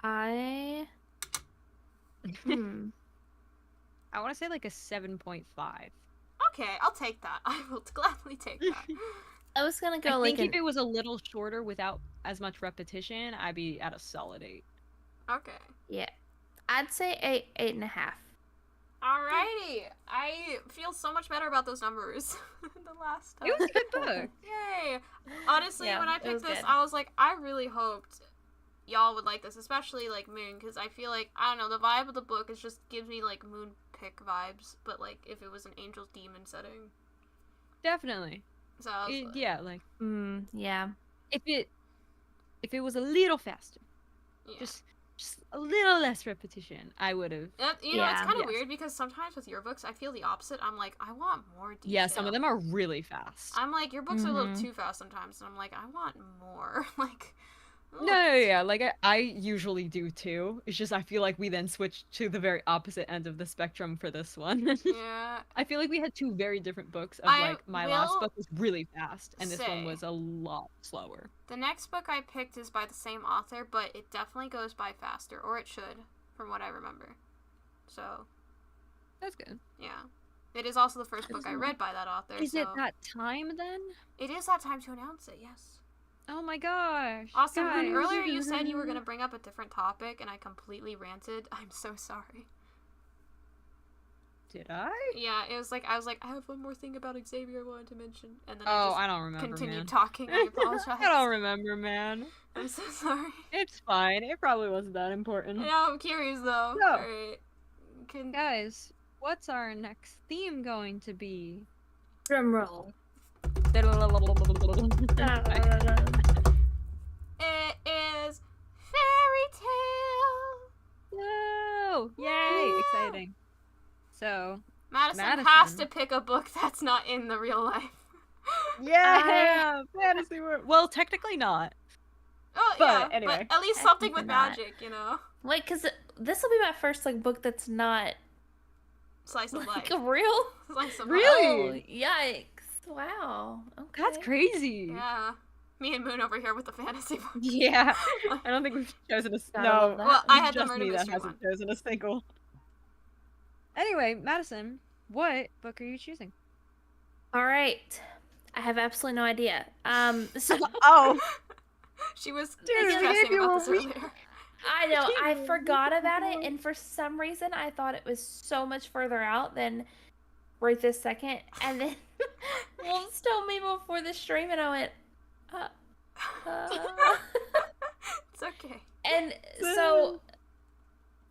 Speaker 3: I
Speaker 2: I want to say like a 7.5.
Speaker 1: Okay, I'll take that. I will gladly take that.
Speaker 3: I was gonna go
Speaker 2: I
Speaker 3: like
Speaker 2: think if it was a little shorter without as much repetition, I'd be at a solid 8.
Speaker 1: Okay.
Speaker 3: yeah, I'd say 8.5.
Speaker 1: Alrighty. I feel so much better about those numbers the last time.
Speaker 2: It was a good book.
Speaker 1: Yay! Honestly,
Speaker 3: Yeah,
Speaker 1: when I
Speaker 3: it
Speaker 1: picked
Speaker 3: was
Speaker 1: this,
Speaker 3: good.
Speaker 1: I was like, I really hoped y'all would like this, especially like Moon, because I feel like, I don't know, the vibe of the book is just gives me like Moon pick vibes, but like if it was an angel demon setting.
Speaker 2: Definitely.
Speaker 1: So I was like,
Speaker 2: Yeah, like
Speaker 3: Yeah.
Speaker 2: if it was a little faster,
Speaker 1: yeah.
Speaker 2: just a little less repetition, I would have.
Speaker 1: You know, it's
Speaker 3: Yeah.
Speaker 1: kind of
Speaker 2: Yes.
Speaker 1: weird because sometimes with your books, I feel the opposite. I'm like, I want more detail.
Speaker 2: Yeah, some of them are really fast.
Speaker 1: I'm like, your books are a little
Speaker 3: Mhm.
Speaker 1: too fast sometimes, and I'm like, I want more. Like,
Speaker 2: No, like I usually do too. It's just I feel like we then switched to the very opposite end of the spectrum for this one.
Speaker 1: Yeah.
Speaker 2: I feel like we had two very different books of
Speaker 1: I
Speaker 2: like my last
Speaker 1: will
Speaker 2: book was really fast and this one
Speaker 1: say
Speaker 2: was a lot slower.
Speaker 1: the next book I picked is by the same author, but it definitely goes by faster, or it should, from what I remember. So,
Speaker 2: That's good.
Speaker 1: yeah. It is also the first book I read by that author.
Speaker 2: Is
Speaker 1: so
Speaker 2: it that time then?
Speaker 1: it is that time to announce it, yes.
Speaker 2: Oh my gosh.
Speaker 1: Awesome.
Speaker 2: Guys.
Speaker 1: Earlier you said you were going to bring up a different topic, and I completely ranted. I'm so sorry.
Speaker 2: Did I?
Speaker 1: Yeah, it was like, I was like, I have one more thing about Xavier I wanted to mention, and then
Speaker 2: I don't remember,
Speaker 1: continued
Speaker 2: man.
Speaker 1: talking. I apologize.
Speaker 2: I don't remember, man.
Speaker 1: I'm so sorry.
Speaker 2: It's fine. It probably wasn't that important.
Speaker 1: Yeah, I'm curious though.
Speaker 2: So,
Speaker 1: Alright.
Speaker 2: guys, what's our next theme going to be?
Speaker 3: Drum roll.
Speaker 1: It is fairy tale.
Speaker 2: Whoa! Yay! Exciting. So,
Speaker 1: Madison has to pick a book that's not in the real life.
Speaker 2: yeah, fantasy world. Well, technically not.
Speaker 1: Oh,
Speaker 2: But
Speaker 1: yeah,
Speaker 2: anyway.
Speaker 1: but at least something with
Speaker 3: Technically not.
Speaker 1: magic, you know?
Speaker 3: Wait, because this will be my first like book that's not
Speaker 1: Slice of
Speaker 3: like
Speaker 1: life.
Speaker 3: real.
Speaker 1: Slice of
Speaker 2: Really?
Speaker 1: life.
Speaker 3: Oh, yikes! Wow. Okay.
Speaker 2: That's crazy.
Speaker 1: Yeah. Me and Moon over here with the fantasy book.
Speaker 2: Yeah. I don't think we've chosen a
Speaker 3: Gotta love
Speaker 2: no.
Speaker 3: that.
Speaker 1: Well, I
Speaker 2: it's
Speaker 1: had the
Speaker 2: just
Speaker 1: murder
Speaker 2: me that
Speaker 1: mystery
Speaker 2: hasn't
Speaker 1: one.
Speaker 2: chosen a single. Anyway, Madison, what book are you choosing?
Speaker 3: All right. I have absolutely no idea. So
Speaker 2: Oh,
Speaker 1: She was
Speaker 2: Dude, we
Speaker 1: stressing
Speaker 2: gave you
Speaker 1: about
Speaker 2: a
Speaker 1: this
Speaker 2: week.
Speaker 1: earlier.
Speaker 3: I know I forgot about it, and for some reason I thought it was so much further out than right this second. And then Wolves told me before the stream, and I went,
Speaker 1: It's okay.
Speaker 3: And so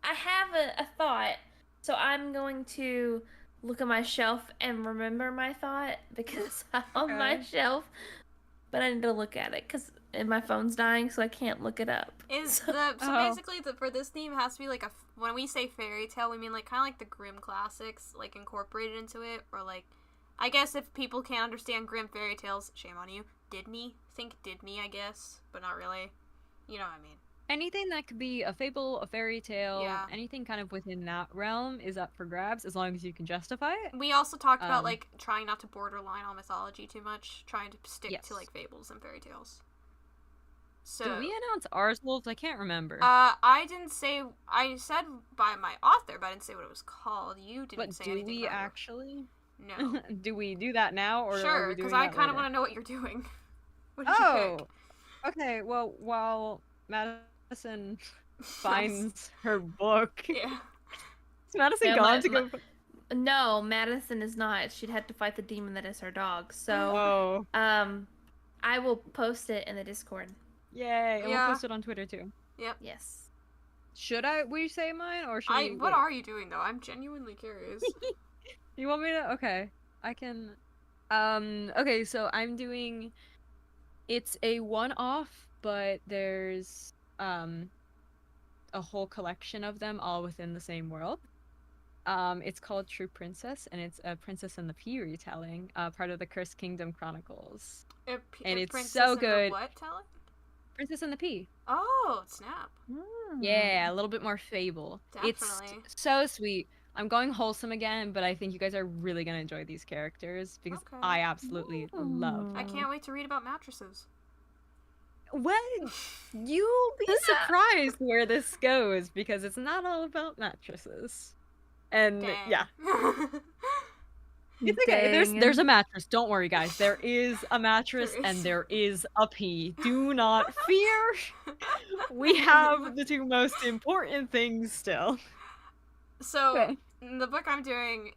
Speaker 3: I have a thought. So I'm going to look at my shelf and remember my thought because it's on my
Speaker 2: Okay.
Speaker 3: shelf. But I need to look at it because my phone's dying, so I can't look it up.
Speaker 1: Basically for this theme it has to be like when we say fairy tale we mean like kind of like the Grimm classics like incorporated into it, or like I guess if people can't understand Grimm fairy tales, shame on you. Disney, think Disney, I guess, but not really. You know what I mean?
Speaker 2: anything that could be a fable, a fairy tale,
Speaker 1: Yeah.
Speaker 2: anything kind of within that realm is up for grabs as long as you can justify it.
Speaker 1: We also talked about
Speaker 2: Um,
Speaker 1: like trying not to borderline on mythology too much, trying to stick
Speaker 2: Yes.
Speaker 1: to like fables and fairy tales. So
Speaker 2: Did we announce ours, Wolves? I can't remember.
Speaker 1: I didn't say. I said by my author, but I didn't say what it was called. You didn't
Speaker 2: but
Speaker 1: say
Speaker 2: do
Speaker 1: anything.
Speaker 2: we
Speaker 1: about it.
Speaker 2: actually?
Speaker 1: No.
Speaker 2: Do we do that now, or are
Speaker 1: Sure,
Speaker 2: we doing
Speaker 1: because I
Speaker 2: that
Speaker 1: kind of
Speaker 2: later?
Speaker 1: want to know what you're doing. What did you
Speaker 2: Oh,
Speaker 1: pick?
Speaker 2: okay. Well, while Madison finds her book,
Speaker 1: Yeah.
Speaker 2: is Madison
Speaker 3: Yeah,
Speaker 2: gone to go?
Speaker 3: No, Madison is not. She'd had to fight the demon that is her dog. So,
Speaker 2: Oh,
Speaker 3: I will post it in the Discord.
Speaker 2: yay! And
Speaker 1: Yeah.
Speaker 2: we'll post it on Twitter too.
Speaker 3: Yes.
Speaker 2: Should we say mine, or should we?
Speaker 1: What
Speaker 2: wait?
Speaker 1: are you doing though? I'm genuinely curious.
Speaker 2: You want me to? Okay, I can. Okay, so I'm doing. It's a one-off, but there's a whole collection of them all within the same world. It's called True Princess, and it's a Princess and the Pea retelling, part of the Cursed Kingdom Chronicles. And it's
Speaker 1: Princess
Speaker 2: so
Speaker 1: and the
Speaker 2: good.
Speaker 1: what telling?
Speaker 2: Princess and the Pea.
Speaker 1: Oh, snap!
Speaker 2: Yeah, a little bit more fable.
Speaker 1: Definitely.
Speaker 2: It's so sweet. I'm going wholesome again, but I think you guys are really gonna enjoy these characters because
Speaker 1: Okay.
Speaker 2: I absolutely love
Speaker 1: I
Speaker 2: them.
Speaker 1: can't wait to read about mattresses.
Speaker 2: Well, you'll be surprised where this goes because it's not all about mattresses. And
Speaker 1: Dang.
Speaker 2: yeah, it's okay.
Speaker 3: Dang.
Speaker 2: There's a mattress. Don't worry, guys. There is a mattress
Speaker 1: There is.
Speaker 2: and there is a pea. Do not fear. We have the two most important things still.
Speaker 1: So
Speaker 2: Okay.
Speaker 1: the book I'm doing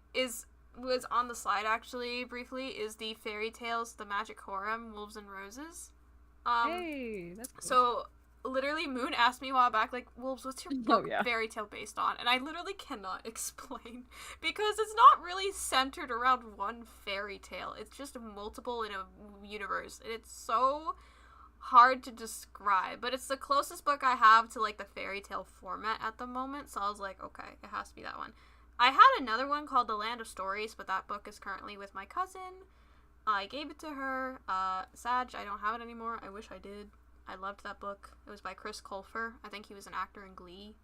Speaker 1: was on the slide actually briefly is the Fairy Tales, the Magic Harem, Wolves and Roses.
Speaker 2: Hey, that's cool.
Speaker 1: So literally Moon asked me a while back like, Wolves, what's your book
Speaker 2: yeah.
Speaker 1: fairy tale based on? And I literally cannot explain because it's not really centered around one fairy tale. It's just multiple in a universe. And it's so hard to describe, but it's the closest book I have to like the fairy tale format at the moment, so I was like, okay, it has to be that one. I had another one called The Land of Stories, but that book is currently with my cousin. I gave it to her. Sag, I don't have it anymore. I wish I did, I loved that book. It was by Chris Colfer. I think he was an actor in Glee.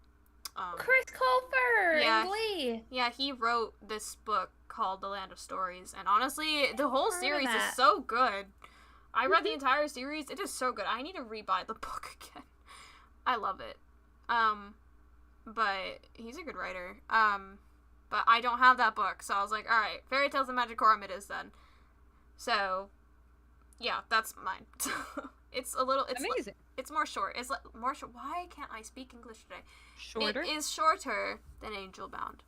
Speaker 3: Chris Colfer
Speaker 1: yeah,
Speaker 3: in Glee.
Speaker 1: Yeah, he wrote this book called The Land of Stories, and honestly, the whole series is
Speaker 3: that.
Speaker 1: so good. I read the entire series. It is so good. I need to rebuy the book again. I love it. But he's a good writer. But I don't have that book, so I was like, alright, Fairy Tales and Magicorum it is then. So, yeah, that's mine. It's a little, it's
Speaker 2: Amazing.
Speaker 1: It's more short. It's more short. Why can't I speak English today?
Speaker 2: Shorter?
Speaker 1: It is shorter than Angelbound.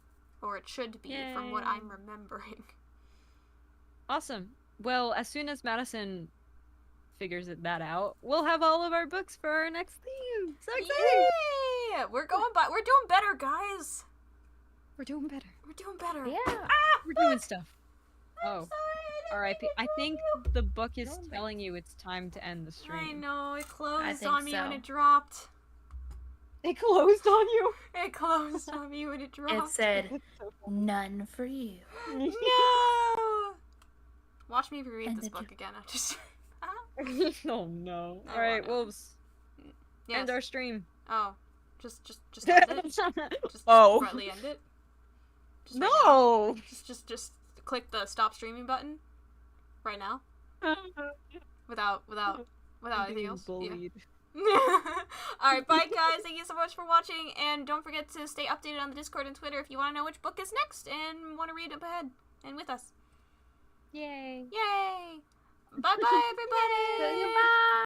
Speaker 1: Or it should be, from what
Speaker 2: Yay.
Speaker 1: I'm remembering.
Speaker 2: Awesome. Well, as soon as Madison figures that out, we'll have all of our books for our next theme. So exciting!
Speaker 1: Yay! We're doing better, guys.
Speaker 2: We're doing better.
Speaker 1: We're doing better.
Speaker 3: Yeah.
Speaker 2: We're doing stuff.
Speaker 1: I'm
Speaker 2: Oh.
Speaker 1: sorry.
Speaker 2: R.I.P. I think
Speaker 1: you.
Speaker 2: the book is telling you it's time to end the stream.
Speaker 1: I know, it closed
Speaker 3: think
Speaker 1: on me when
Speaker 3: so.
Speaker 1: it dropped.
Speaker 2: It closed on you.
Speaker 1: It closed on me when it dropped.
Speaker 3: It said, none for you.
Speaker 1: No! Watch me reread
Speaker 3: And
Speaker 1: this
Speaker 3: the
Speaker 1: book again. I just...
Speaker 2: Oh no.
Speaker 1: I
Speaker 2: Alright,
Speaker 1: wanna.
Speaker 2: wolves.
Speaker 1: Yes.
Speaker 2: End our stream.
Speaker 1: Oh. Just end it? Just
Speaker 2: Oh.
Speaker 1: quietly end it? Just right now?
Speaker 2: No!
Speaker 1: Just click the stop streaming button. Right now. Without anything else.
Speaker 2: Bullied.
Speaker 1: Alright, bye guys. Thank you so much for watching. And don't forget to stay updated on the Discord and Twitter if you want to know which book is next and want to read up ahead and with us.
Speaker 2: Yay.
Speaker 1: Yay! Bye bye, everybody!
Speaker 3: Goodbye.